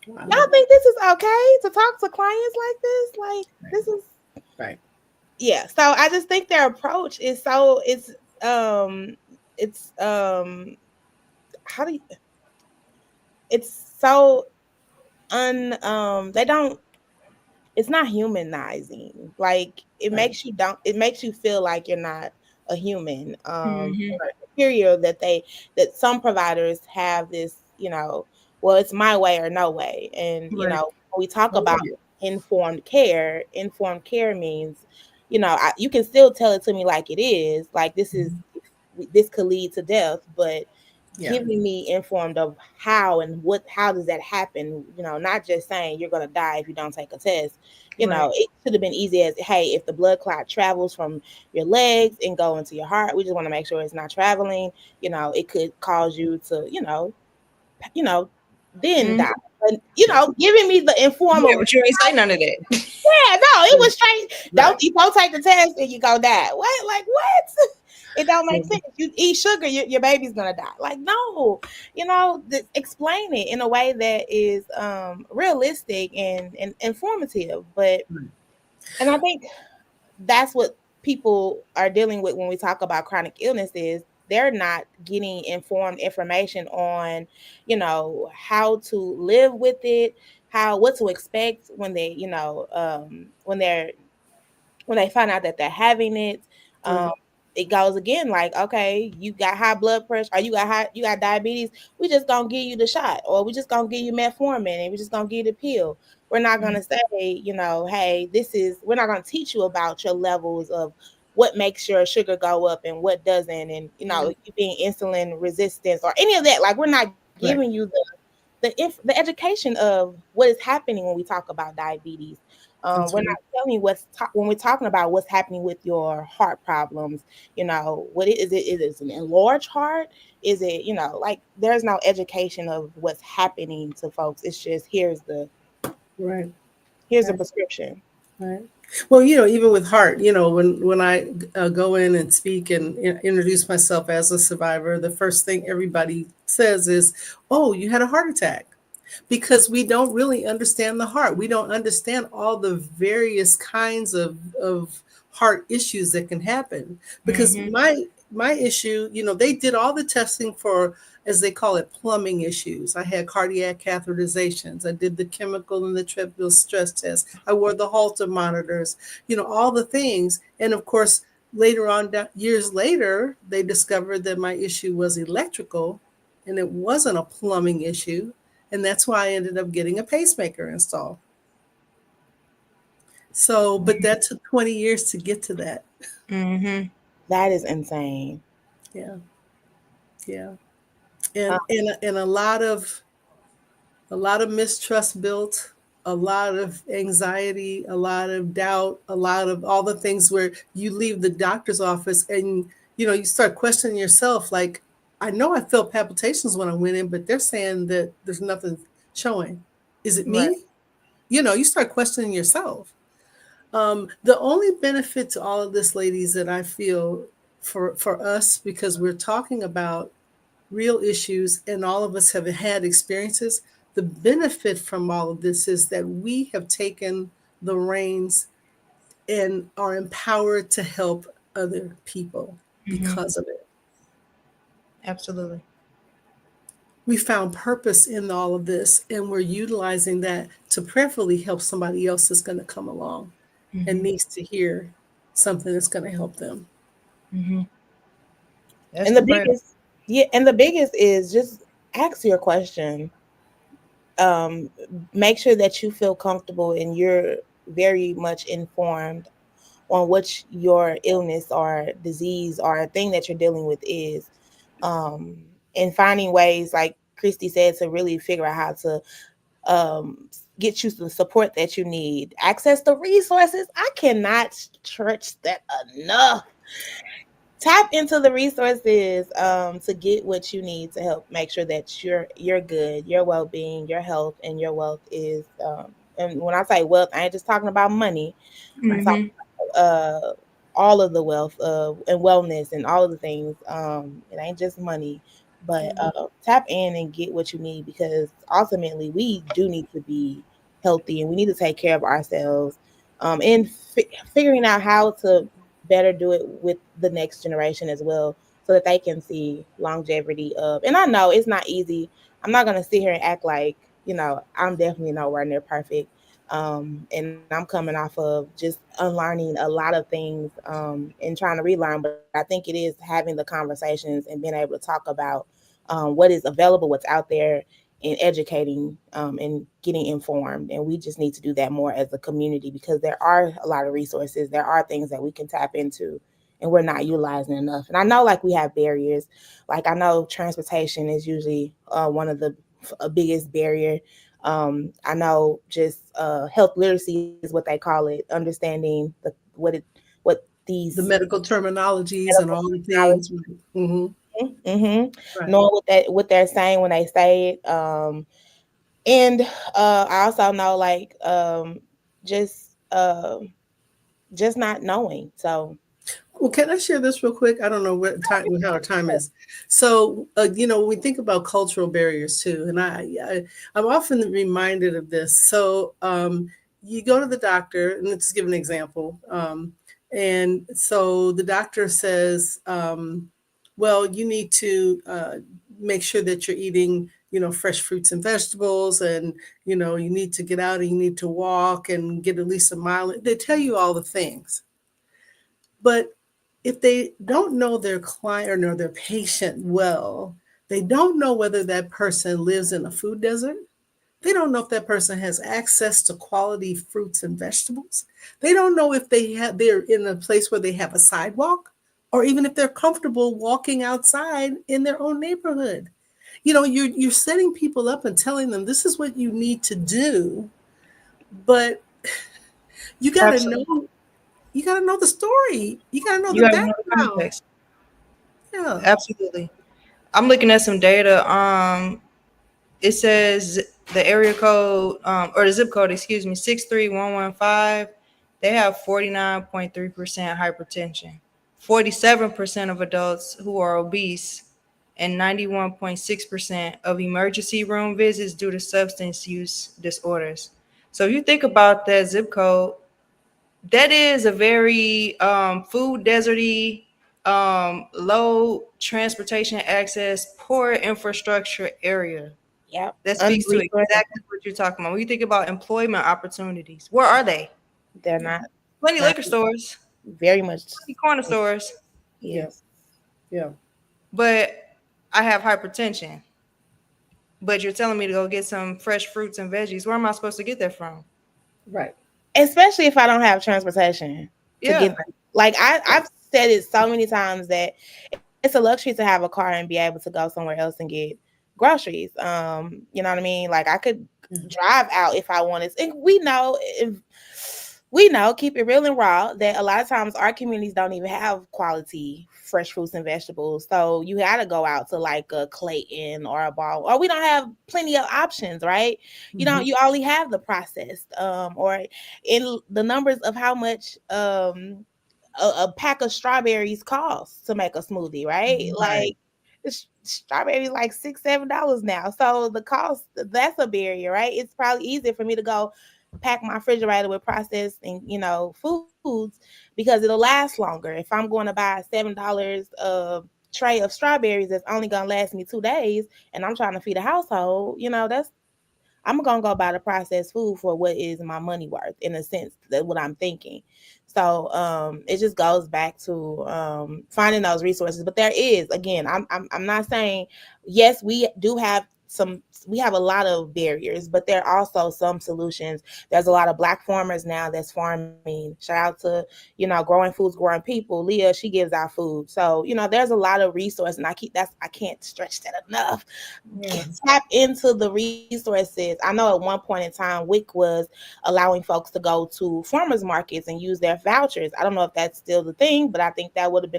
Wow. y'all think this is okay to talk to clients like this? Like, Right. this is, Right. yeah. So I just think their approach is so, um it's how do you, it's so they don't, it's not humanizing. Like Right. it makes you feel like you're not a human. Mm-hmm. Right. Superior that some providers have this, well, it's my way or no way. And Right. when we talk Oh, about yeah. informed care means, you can still tell it to me like it is, like Mhm. this could lead to death, but Yeah. keeping me informed of how and how does that happen, not just saying you're going to die if you don't take a test. Right. It should have been easy as, hey, if the blood clot travels from your legs and go into your heart, we just want to make sure it's not traveling. It could cause you to, you know then die. Mm-hmm. But Yeah. giving me the inform Yeah, of, but you ain't say none of that. yeah, no, it Yeah. was straight. Right. You don't take the test and you go die. What? Like what? It don't Yeah. make sense. You eat sugar, your baby's gonna die. Like no, explain it in a way that is realistic and informative. But Right. and I think that's what people are dealing with when we talk about chronic illness is they're not getting informed information on, how to live with it, what to expect when they, when they find out that they're having it. Um, Right. it goes again like, okay, you got high blood pressure or you got diabetes, we just gonna give you the shot, or we just gonna give you metformin, and we just gonna give you the pill. We're not Mhm. gonna say, hey, we're not gonna teach you about your levels of what makes your sugar go up and what doesn't, and Right. you being insulin resistance or any of that. Like, we're not giving Right. you the education of what is happening when we talk about diabetes. That's We're right. not telling you when we're talking about what's happening with your heart problems. What is it? Is it an enlarged heart? Is it, like, there's no education of what's happening to folks. It's just Right. here's the Right. prescription. Right. Well, even with heart, when I go in and speak and introduce myself as a survivor, the first thing everybody says is, "Oh, you had a heart attack." Because we don't really understand the heart. We don't understand all the various kinds of heart issues that can happen. Because Mhm. my issue, they did all the testing for, as they call it, plumbing issues. I had cardiac catheterizations. I did the chemical and the treadmill stress test. I wore the Holter monitors, all the things. And of course, later on, years later, they discovered that my issue was electrical and it wasn't a plumbing issue, and that's why I ended up getting a pacemaker installed. So, but that took 20 years to get to that. Mhm. That is insane. Yeah, yeah, Uh, and a lot of mistrust built, a lot of anxiety, a lot of doubt, a lot of all the things where you leave the doctor's office and you start questioning yourself. Like, I know I felt palpitations when I went in, but they're saying that there's nothing showing. Is it Right. me? You start questioning yourself. The only benefit to all of this, ladies, that I feel for us, because we're talking about real issues and all of us have had experiences, the benefit from all of this is that we have taken the reins and are empowered to help other people Mhm. because of it. Absolutely. We found purpose in all of this, and we're utilizing that to prayerfully help somebody else that's going to come along and Mhm. needs to hear something that's going to help them. Mhm. That's and the the prayer. biggest, yeah, and the biggest is just ask your question. um, Make sure that you feel comfortable and you're very much informed on what your illness or disease or thing that you're dealing with is, um, and finding ways, like Christy said, to really figure out how to um, get you the support that you need. Access the resources. I cannot stretch that enough. Tap into the resources to get what you need to help make sure that you're good, your well-being, your health, and your wealth is and when I say wealth, I ain't just talking about money. I'm talking Mhm. all of the wealth and wellness and all of the things. It ain't just money, but Mhm. tap in and get what you need, because ultimately we do need to be healthy and we need to take care of ourselves. And figuring out how to better do it with the next generation as well, so that they can see longevity of. And I know it's not easy. I'm not gonna sit here and act like, I'm definitely nowhere near perfect. And I'm coming off of just unlearning a lot of things, and trying to relearn. But I think it is having the conversations and being able to talk about what is available, what's out there, and educating, and getting informed. And we just need to do that more as a community, because there are a lot of resources, there are things that we can tap into, and we're not utilizing enough. And I know, like, we have barriers. Like, I know transportation is usually one of the biggest barrier. I know just health literacy is what they call it, understanding what these The medical terminologies and medical all the terminology, things. Hmm. Right. knowing what they're saying when they say it. And I also know, like, just just not knowing. So Well, can I share this real quick? I don't know what time, how our time is. So, we think about cultural barriers too, and I'm often reminded of this. So, you go to the doctor, and let's give an example. And so the doctor says, well, you need to make sure that you're eating, fresh fruits and vegetables, and you need to get out and you need to walk and get at least a mile. They tell you all the things, but if they don't know their client or their patient well, they don't know whether that person lives in a food desert. They don't know if that person has access to quality fruits and vegetables. They don't know if they're in a place where they have a sidewalk, or even if they're comfortable walking outside in their own neighborhood. You're setting people up and telling them this is what you need to do, but you got to Absolutely. know you got to know the story. You got to know You the got to know the background. context. Yeah. Absolutely. I'm looking at some data. It says the area code, or the zip code, excuse me, 63115. They have 49.3% hypertension, 47% of adults who are obese, and 91.6% of emergency room visits due to substance use disorders. So if you think about that zip code, that is a very food deserty, low transportation access, poor infrastructure area. Yep. That speaks to Under-resourced. exactly what you're talking about. When you think about employment opportunities, where are they? They're not Plenty not liquor stores, very much. plenty corner stores, Yeah. Yes. Yeah. but I have hypertension. But you're telling me to go get some fresh fruits and veggies. Where am I supposed to get that from? Right. Especially if I don't have transportation to get Yeah. them. Like I've said it so many times that it's a luxury to have a car and be able to go somewhere else and get groceries. You know what I mean? Like I could drive out if I wanted. And we know, keep it real and raw, that a lot of times our communities don't even have quality fresh fruits and vegetables. So you got to go out to like a Clayton or a Ball, or we don't have plenty of options, right? Mhm. You only have the processed, or in the numbers of how much a pack of strawberries costs to make a smoothie, right? Right. Like strawberries like $6-7 now. So the cost, that's a barrier, right? It's probably easier for me to go pack my refrigerator with processed and foods because it'll last longer. If I'm going to buy $7 tray of strawberries that's only gonna last me 2 days and I'm trying to feed a household, that's I'm gonna go buy the processed food for what is my money worth, in a sense. That what I'm thinking. So it just goes back to finding those resources. But there is, again, I'm not saying, yes, we do have some, we have a lot of barriers, but there are also some solutions. There's a lot of black farmers now that's farming. Shout out to growing foods, growing people. Leah, she gives out food. So there's a lot of resources, and I can't stretch that enough. Yeah. Tap into the resources. I know at one point in time, WIC was allowing folks to go to farmers markets and use their vouchers. I don't know if that's still the thing, but I think that would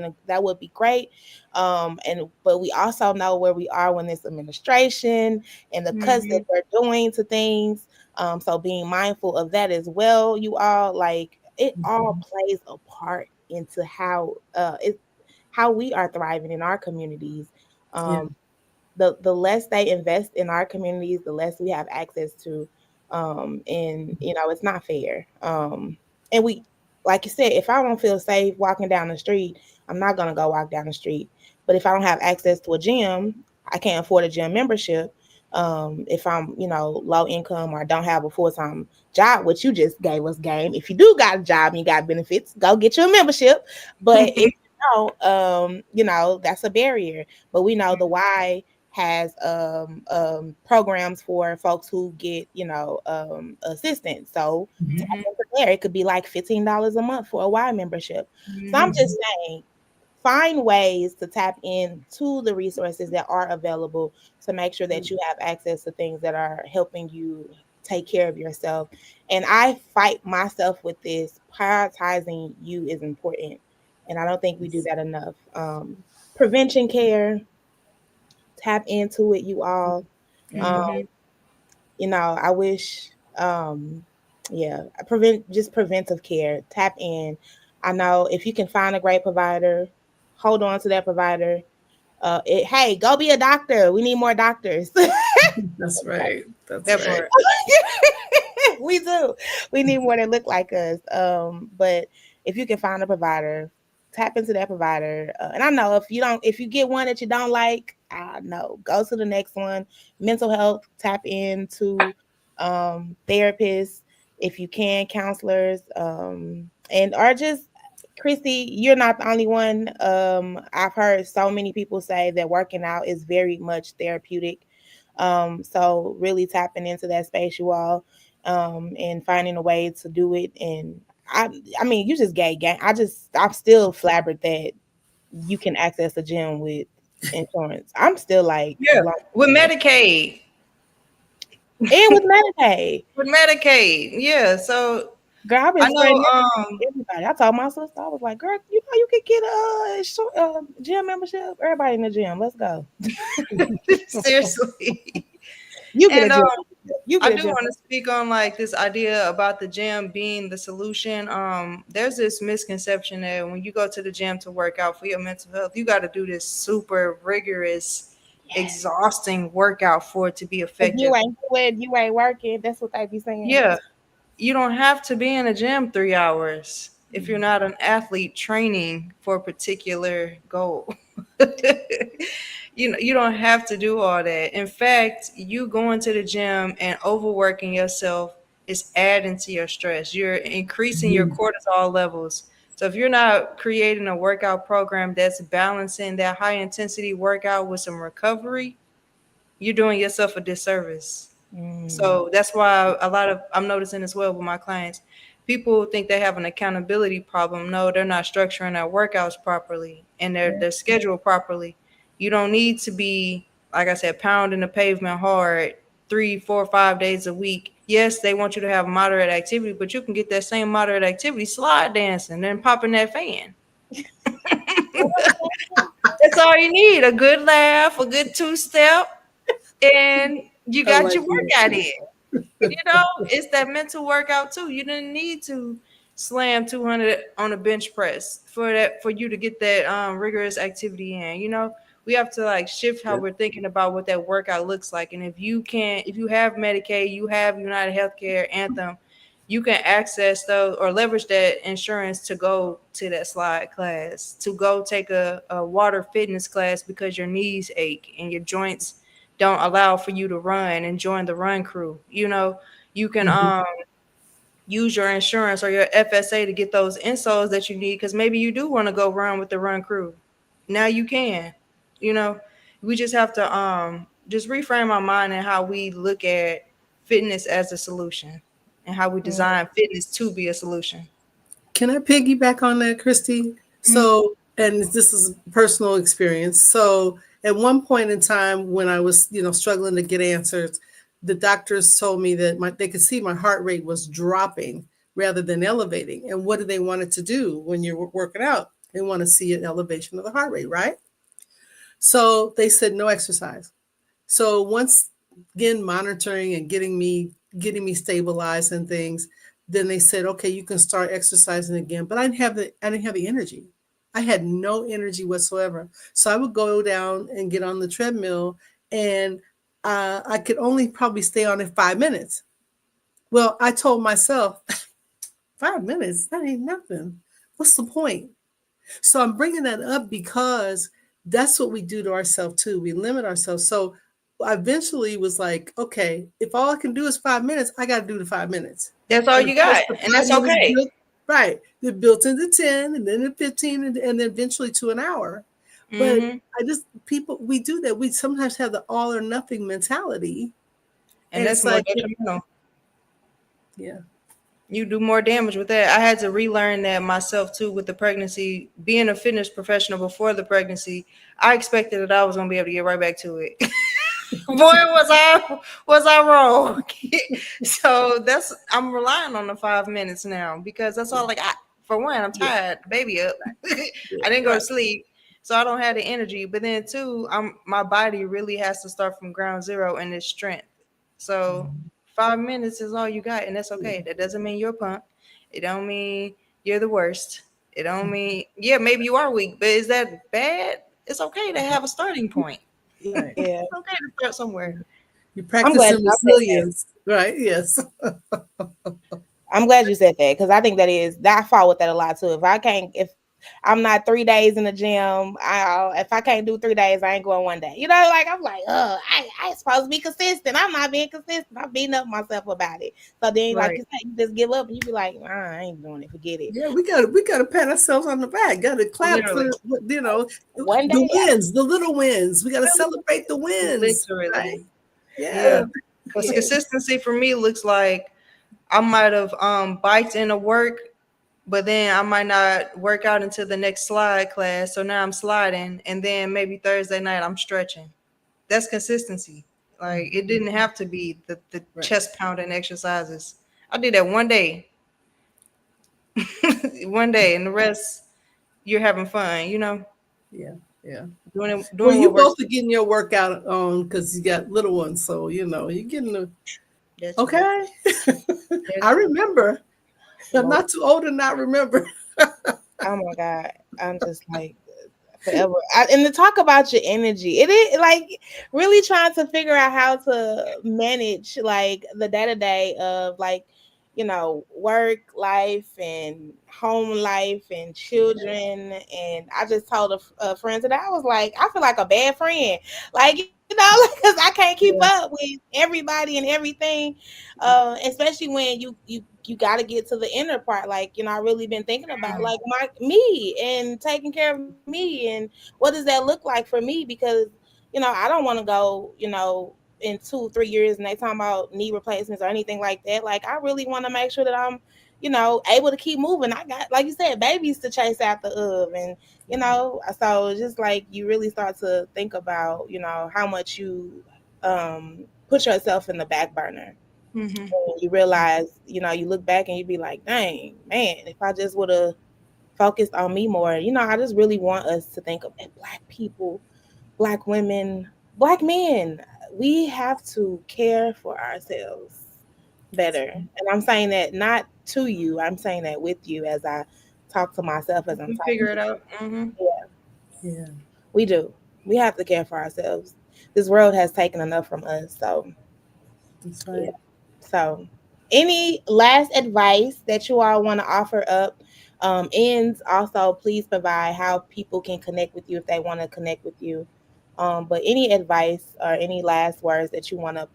be great. And but we also know where we are when this administration and the cuts that Mhm. they're doing to things. So being mindful of that as well, you all, like, it all Mhm. plays a part into how we are thriving in our communities. Yeah. Um, the less they invest in our communities, the less we have access to. And it's not fair. And we, like you said, if I don't feel safe walking down the street, I'm not gonna go walk down the street. But if I don't have access to a gym, I can't afford a gym membership. If I'm, low income or don't have a full-time job, which you just gave us game. If you do got a job and you got benefits, go get you a membership. But if you don't, that's a barrier. But we know the why has programs for folks who get assistance. So tap Mhm. into there. It could be like $15 a month for a Y membership. So I'm Mhm. just saying, find ways to tap into the resources that are available to make sure that you have access to things that are helping you take care of yourself. And I fight myself with this. Prioritizing you is important, and I don't think we do that enough. Prevention care, tap into it, you all. Um, Yeah. Mhm. I wish, yeah, just preventive care. Tap in. I know if you can find a great provider, hold on to that provider. Hey, go be a doctor. We need more doctors. That's right. That's That right. part. We do. We need more that look like us. But if you can find a provider, tap into that provider. And I know if you get one that you don't like, no, go to the next one. Mental health, tap into therapists if you can, counselors, and or just Chrissy, you're not the only one. I've heard so many people say that working out is very much therapeutic. So really tapping into that space, you all, and finding a way to do it. And I, I mean, you just gay gang. I'm still flabbered that you can access a gym with insurance. I'm still like Yeah, blown with away. Medicaid. And with Medicaid. With Medicaid, yeah. So Girl, I've been I know, spreading that to everybody. I told my sister, I was like, girl, you know you could get a gym membership. Everybody in the gym. Let's go. seriously. You get a And gym membership. You I get a do gym. want to speak on like this idea about the gym being the solution. There's this misconception that when you go to the gym to work out for your mental health, you got to do this super rigorous, Yes. exhausting workout for it to be If you effective. ain't do it, you ain't working. That's what they be saying. Yeah, you don't have to be in a gym 3 hours if you're not an athlete training for a particular goal. You don't have to do all that. In fact, you going to the gym and overworking yourself is adding to your stress. You're increasing your Mhm. cortisol levels. So if you're not creating a workout program that's balancing that high intensity workout with some recovery, you're doing yourself a disservice. Mm, So that's why a lot of I'm noticing as well with my clients, people think they have an accountability problem. No, they're not structuring their workouts properly and their schedule properly. You don't need to be, like I said, pounding the pavement hard 3, 4, 5 days a week. Yes, they want you to have moderate activity, but you can get that same moderate activity slide dancing and popping that fan. That's all you need. A good laugh, a good two step, and you I got like your that. workout in. It's that mental workout too. You didn't need to slam 200 on a bench press for you to get that rigorous activity in. We have to like shift how Yeah. we're thinking about what that workout looks like. And if you have Medicaid, you have United Healthcare, Anthem, you can access those or leverage that insurance to go to that slide class, to go take a water fitness class because your knees ache and your joints don't allow for you to run and join the run crew. You can Mhm. use your insurance or your FSA to get those insoles that you need because maybe you do want to go run with the run crew. Now you can. You know, we just have to just reframe our mind and how we look at fitness as a solution and how we mm, design fitness to be a solution. Can I piggyback on that, Christy? Mhm. So, and this is personal experience. So, at one point in time when I was, struggling to get answers, the doctors told me that they could see my heart rate was dropping rather than elevating. And what do they want it to do when you're working out? They want to see an elevation of the heart rate, right? So they said no exercise. So once again monitoring and getting me stabilized and things, then they said, okay, you can start exercising again. But I didn't have the energy. I had no energy whatsoever. So I would go down and get on the treadmill, and I could only probably stay on it 5 minutes. Well, I told myself, 5 minutes, that ain't nothing. What's the point? So I'm bringing that up because that's what we do to ourselves too. We limit ourselves. So I eventually was like, okay, if all I can do is 5 minutes, I got to do the 5 minutes. That's all And of you got, course, the and five that's minutes okay. built, right. They're built into 10 and then to 15 and then eventually to an hour. But Hmm. we do that. We sometimes have the all or nothing mentality. And And that's it's more like, detrimental. yeah. You do more damage with that. I had to relearn that myself too with the pregnancy. Being a fitness professional before the pregnancy, I expected that I was gonna be able to get right back to it. Boy, was I wrong. So I'm relying on the 5 minutes now because that's all I got. For one, I'm Yeah. tired, baby up. Yeah. I didn't go to Right. sleep, so I don't have the energy. But then two, my body really has to start from ground zero in its strength. So 5 minutes is all you got, and that's Yeah. okay. That doesn't mean you're a punk. It don't mean you're the worst. It don't mean, yeah, maybe you are weak, but is that bad? It's okay to have a starting point. Right. yeah. It's okay to start somewhere. You're I'm glad practicing y'all said that. resilience. Right. Yes. I'm glad you said that because I think that is that I fall with that a lot too. If I can't, if I'm not 3 days in the gym. If I can't do 3 days, I ain't going one day. Like I'm like, I supposed to be consistent. I'm not being consistent. I'm beating up myself about it. So then, like Right. you said, you just give up and you be like, I ain't doing it. Forget it. Yeah, we gotta pat ourselves on the back. Gotta clap for Literally. One the day, wins, the little wins. We gotta celebrate the wins, Literally. right? Yeah, Yeah. Because yeah, consistency for me looks like I might have biked into work, but then I might not work out until the next slide class. So now I'm sliding, and then maybe Thursday night I'm stretching. That's consistency. Like it didn't have to be the right. chest pounding exercises. I did that one day, one day, and the rest you're having fun. Yeah, yeah. Well, Doing you what works. both are getting your workout on because you got little ones, so you're getting the That's right. okay. I That's right. remember. I'm Lord, not too old to not remember. oh my God, I'm just like forever. And to talk about your energy, it is like really trying to figure out how to manage like the day to day of like work life and home life and children. And I just told a friend today, I was like, I feel like a bad friend, like because I can't keep Yeah. up with everybody and everything, especially when you got to get to the inner part. Like I really been thinking about like me and taking care of me, and what does that look like for me? Because I don't want to go in 2 3 years and they talking about knee replacements or anything like that. Like I really want to make sure that I'm able to keep moving. I got, like you said, babies to chase after of, and so it's just like you really start to think about how much you put yourself in the back burner. Mm-hmm. And you realize, you look back and you be like, dang, man, if I just would have focused on me more. I just really want us to think of Black people, Black women, Black men. We have to care for ourselves better. And I'm saying that not to you, I'm saying that with you as I talk to myself as I'm We figure talking. it out. Mm-hmm. Yeah, Yeah, we do. We have to care for ourselves. This world has taken enough from us. So, that's yeah. right. So, any last advice that you all want to offer up? Ends also, please provide how people can connect with you if they want to connect with you. But any advice or any last words that you want to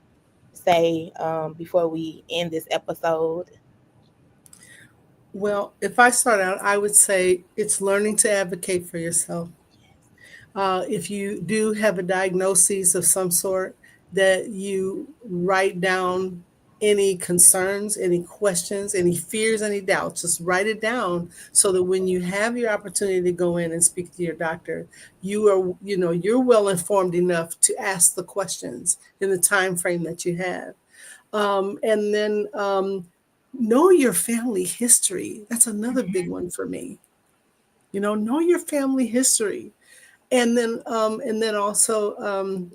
say before we end this episode? Well, if I start out, I would say it's learning to advocate for yourself. If you do have a diagnosis of some sort, that you write down any concerns, any questions, any fears, any doubts. Just write it down so that when you have your opportunity to go in and speak to your doctor, you're well informed enough to ask the questions in the time frame that you have. And then know your family history. That's another big one for me. Know your family history. And then also,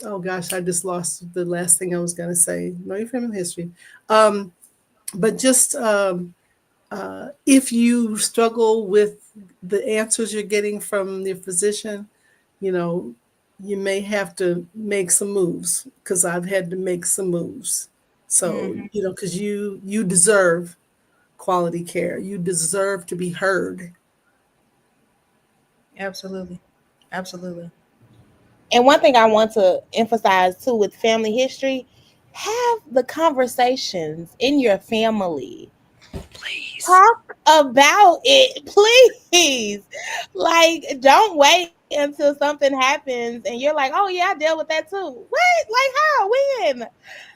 oh gosh, I just lost the last thing I was going to say. Know your family history. Um, but just if you struggle with the answers you're getting from your physician, you know, you may have to make some moves because I've had to make some moves. So, Mm-hmm. because you deserve quality care. You deserve to be heard. Absolutely. Absolutely. And one thing I want to emphasize too with family history, have the conversations in your family. Please. Talk about it, please. Like, don't wait until something happens and you're like, oh yeah, I dealt with that too. What? Like how? When?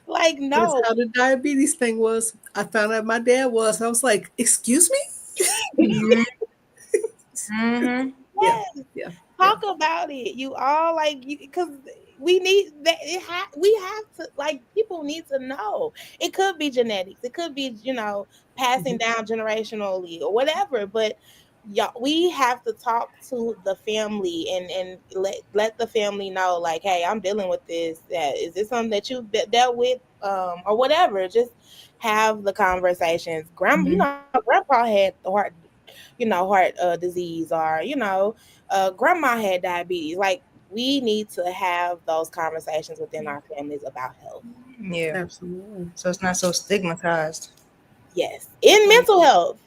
Like, That's no. how the diabetes thing was. I found out my dad was. I was like, excuse me? Mm-hmm. Mm-hmm. Yeah, Yes. yeah, yeah. Talk about it. You all like because we need that. We have to like people need to know. It could be genetics. It could be passing Mhm. down generationally or whatever. But yeah, we have to talk to the family and let the family know like, hey, I'm dealing with this. That is this something that you dealt with or whatever. Just have the conversations. Mm-hmm. Grandpa had heart disease, or grandma had diabetes. Like we need to have those conversations within our families about health. Yeah. Absolutely. So it's not so stigmatized. Yes, in Right. mental health.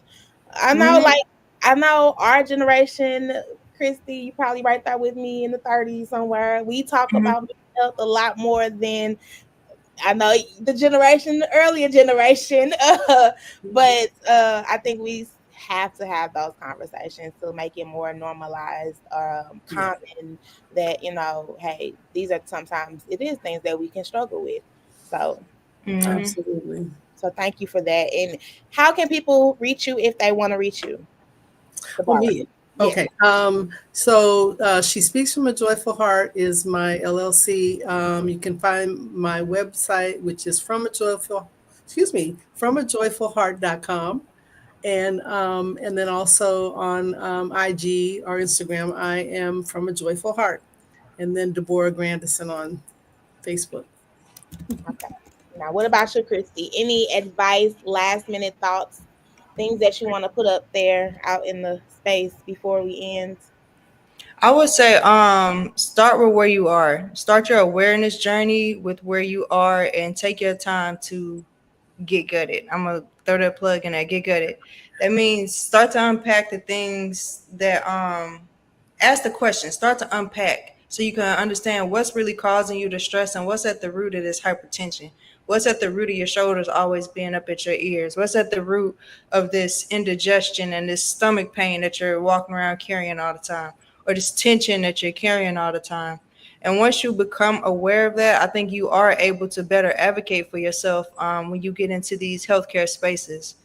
I know, Mm-hmm. like I know our generation, Christy, you probably right there with me in the 30s somewhere. We talk Mhm. about mental health a lot more than I know the generation, the earlier generation, but I think we have to have those conversations to make it more normalized, Yeah, common. That hey, these are sometimes it is things that we can struggle with. So, um, Mhm. absolutely. so thank you for that. And how can people reach you if they want to reach you, Oh, Debora? me. Yes. Okay. So She Speaks from a Joyful Heart is my LLC. You can find my website, which is from a joyfulheart.com. And then also on IG or Instagram, I am from a joyful heart. And then Deborah Grandison on Facebook. Okay. Now, what about you, Christy? Any advice, last minute thoughts, things that you want to put up there out in the space before we end? I would say start with where you are. Start your awareness journey with where you are and take your time to get gutted. I'm gonna throw that plug in there, get gutted. That means start to unpack the things that ask the question, start to unpack so you can understand what's really causing you the stress and what's at the root of this hypertension. What's at the root of your shoulders always being up at your ears? What's at the root of this indigestion and this stomach pain that you're walking around carrying all the time? Or this tension that you're carrying all the time? And once you become aware of that, I think you are able to better advocate for yourself when you get into these healthcare spaces.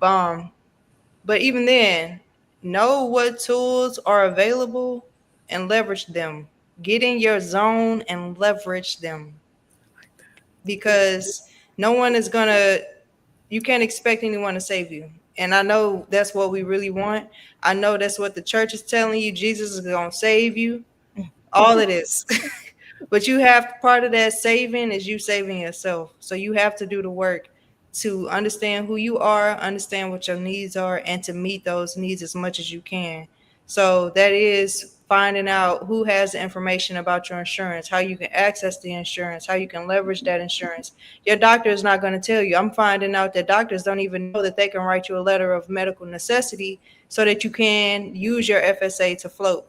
Um, but even then, know what tools are available and leverage them. Get in your zone and leverage them because no one is gonna, you can't expect anyone to save you. And I know that's what we really want. I know that's what the church is telling you. Jesus is gonna save you. All it is. But you have part of that saving is you saving yourself. So you have to do the work to understand who you are, understand what your needs are, and to meet those needs as much as you can. So that is finding out who has the information about your insurance, how you can access the insurance, how you can leverage that insurance. Your doctor is not going to tell you. I'm finding out that doctors don't even know that they can write you a letter of medical necessity so that you can use your FSA to float.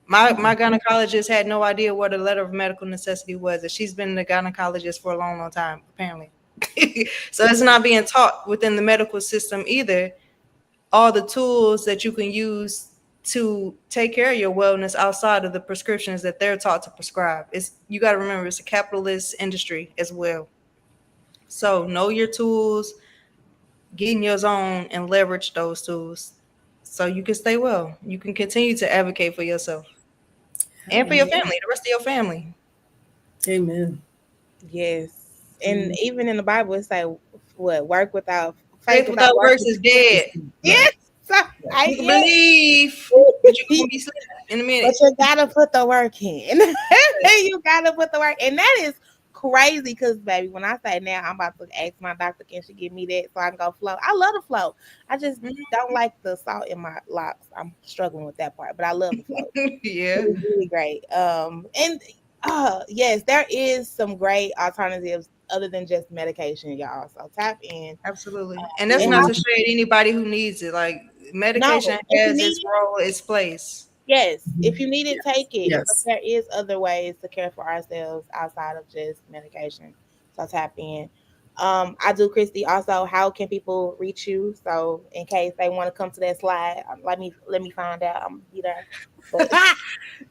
My gynecologist had no idea what a letter of medical necessity was, and she's been a gynecologist for a long, long time, apparently. So it's not being taught within the medical system either. All the tools that you can use to take care of your wellness outside of the prescriptions that they're taught to prescribe. It's, you got to remember, it's a capitalist industry as well. So know your tools, get in your zone, and leverage those tools so you can stay well. You can continue to advocate for yourself and for your Amen. family, the rest of your family. Amen. Yes. And Amen. even in the Bible, it's like, what, work without faith Faith without without work works is is dead. dead. Right. Yes. So, You can yes. believe, but you're gonna be asleep in a But minute. you gotta put the work in. You gotta put the work, and that is crazy. Because baby, when I say now, I'm about to ask my doctor, can she give me that so I can go float? I love the float. I just don't like the salt in my locks. I'm struggling with that part, but I love the float. It Yeah, is really great. And yes, there is some great alternatives other than just medication, y'all. So tap in. absolutely. And that's And not how, to shade anybody who needs it. Like no, medication if you has need its role, its place. yes, if Mhm. you need it, Yes. take it. But Yes. there is other ways to care for ourselves outside of just medication. So tap in. I do, Christy. Also, how can people reach you? So in case they want to come to that slide, let me find out. I'm be there. But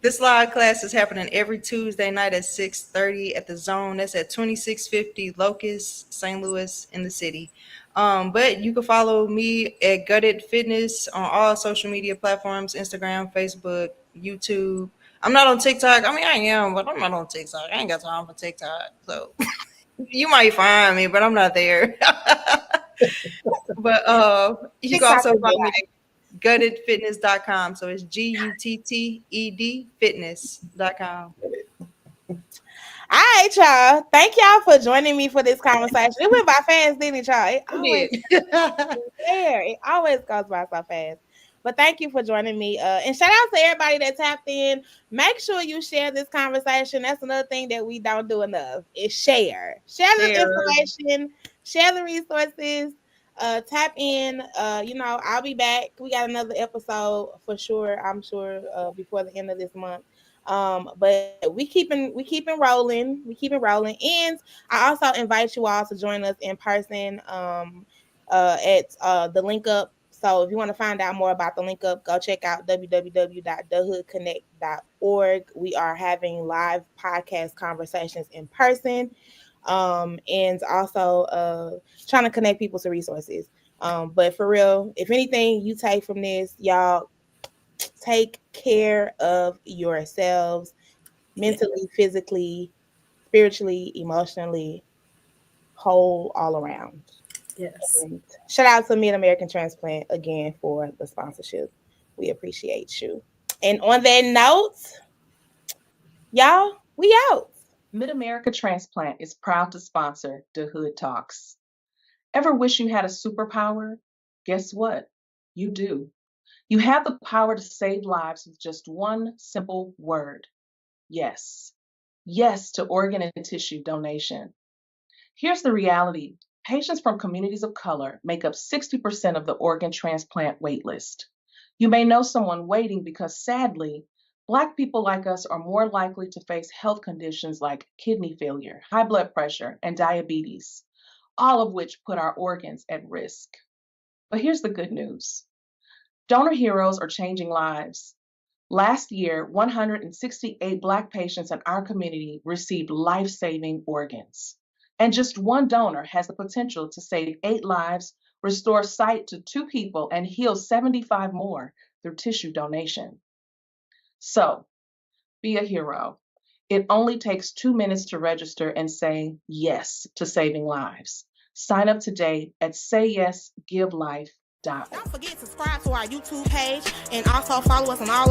This live class is happening every Tuesday night at 6:30 at the Zone. That's at 2650 Locust, St. Louis, in the city. But you can follow me at Gutted Fitness on all social media platforms: Instagram, Facebook, YouTube. I'm not on TikTok. I mean, I am, but I'm not on TikTok. I ain't got time for TikTok. So you might find me, but I'm not there. But you can TikTok also is follow me live. at guttedfitness.com. So it's GUTTED fitness.com. All right, y'all. Thank y'all for joining me for this conversation. It went by fast, didn't it, y'all? It always It did. there. It always goes by so fast. But thank you for joining me. And shout out to everybody that tapped in. Make sure you share this conversation. That's another thing that we don't do enough is share. Share the Share. information, share the resources. tap in. I'll be back. We got another episode for sure. I'm sure before the end of this month. But we keeping rolling. We keeping rolling. And I also invite you all to join us in person. At the link up. So if you want to find out more about the link up, go check out www.thehoodconnect.org. We are having live podcast conversations in person, and also trying to connect people to resources. But for real, if anything you take from this, y'all take care of yourselves mentally, physically, spiritually, emotionally, whole all around. Yes. And shout out to Mid American Transplant again for the sponsorship. We appreciate you. And on that note, y'all, we out. Mid America Transplant is proud to sponsor the Hood Talks. Ever wish you had a superpower? Guess what? You do. You have the power to save lives with just one simple word. Yes. Yes to organ and tissue donation. Here's the reality. Patients from communities of color make up 60% of the organ transplant waitlist. You may know someone waiting because sadly, Black people like us are more likely to face health conditions like kidney failure, high blood pressure, and diabetes, all of which put our organs at risk. But here's the good news. Donor heroes are changing lives. Last year, 168 Black patients in our community received life-saving organs. And just one donor has the potential to save 8 lives, restore sight to 2 people, and heal 75 more through tissue donation. So, be a hero. It only takes 2 minutes to register and say yes to saving lives. Sign up today at sayyesgivelife.org. Don't forget to subscribe to our YouTube page and also follow us on all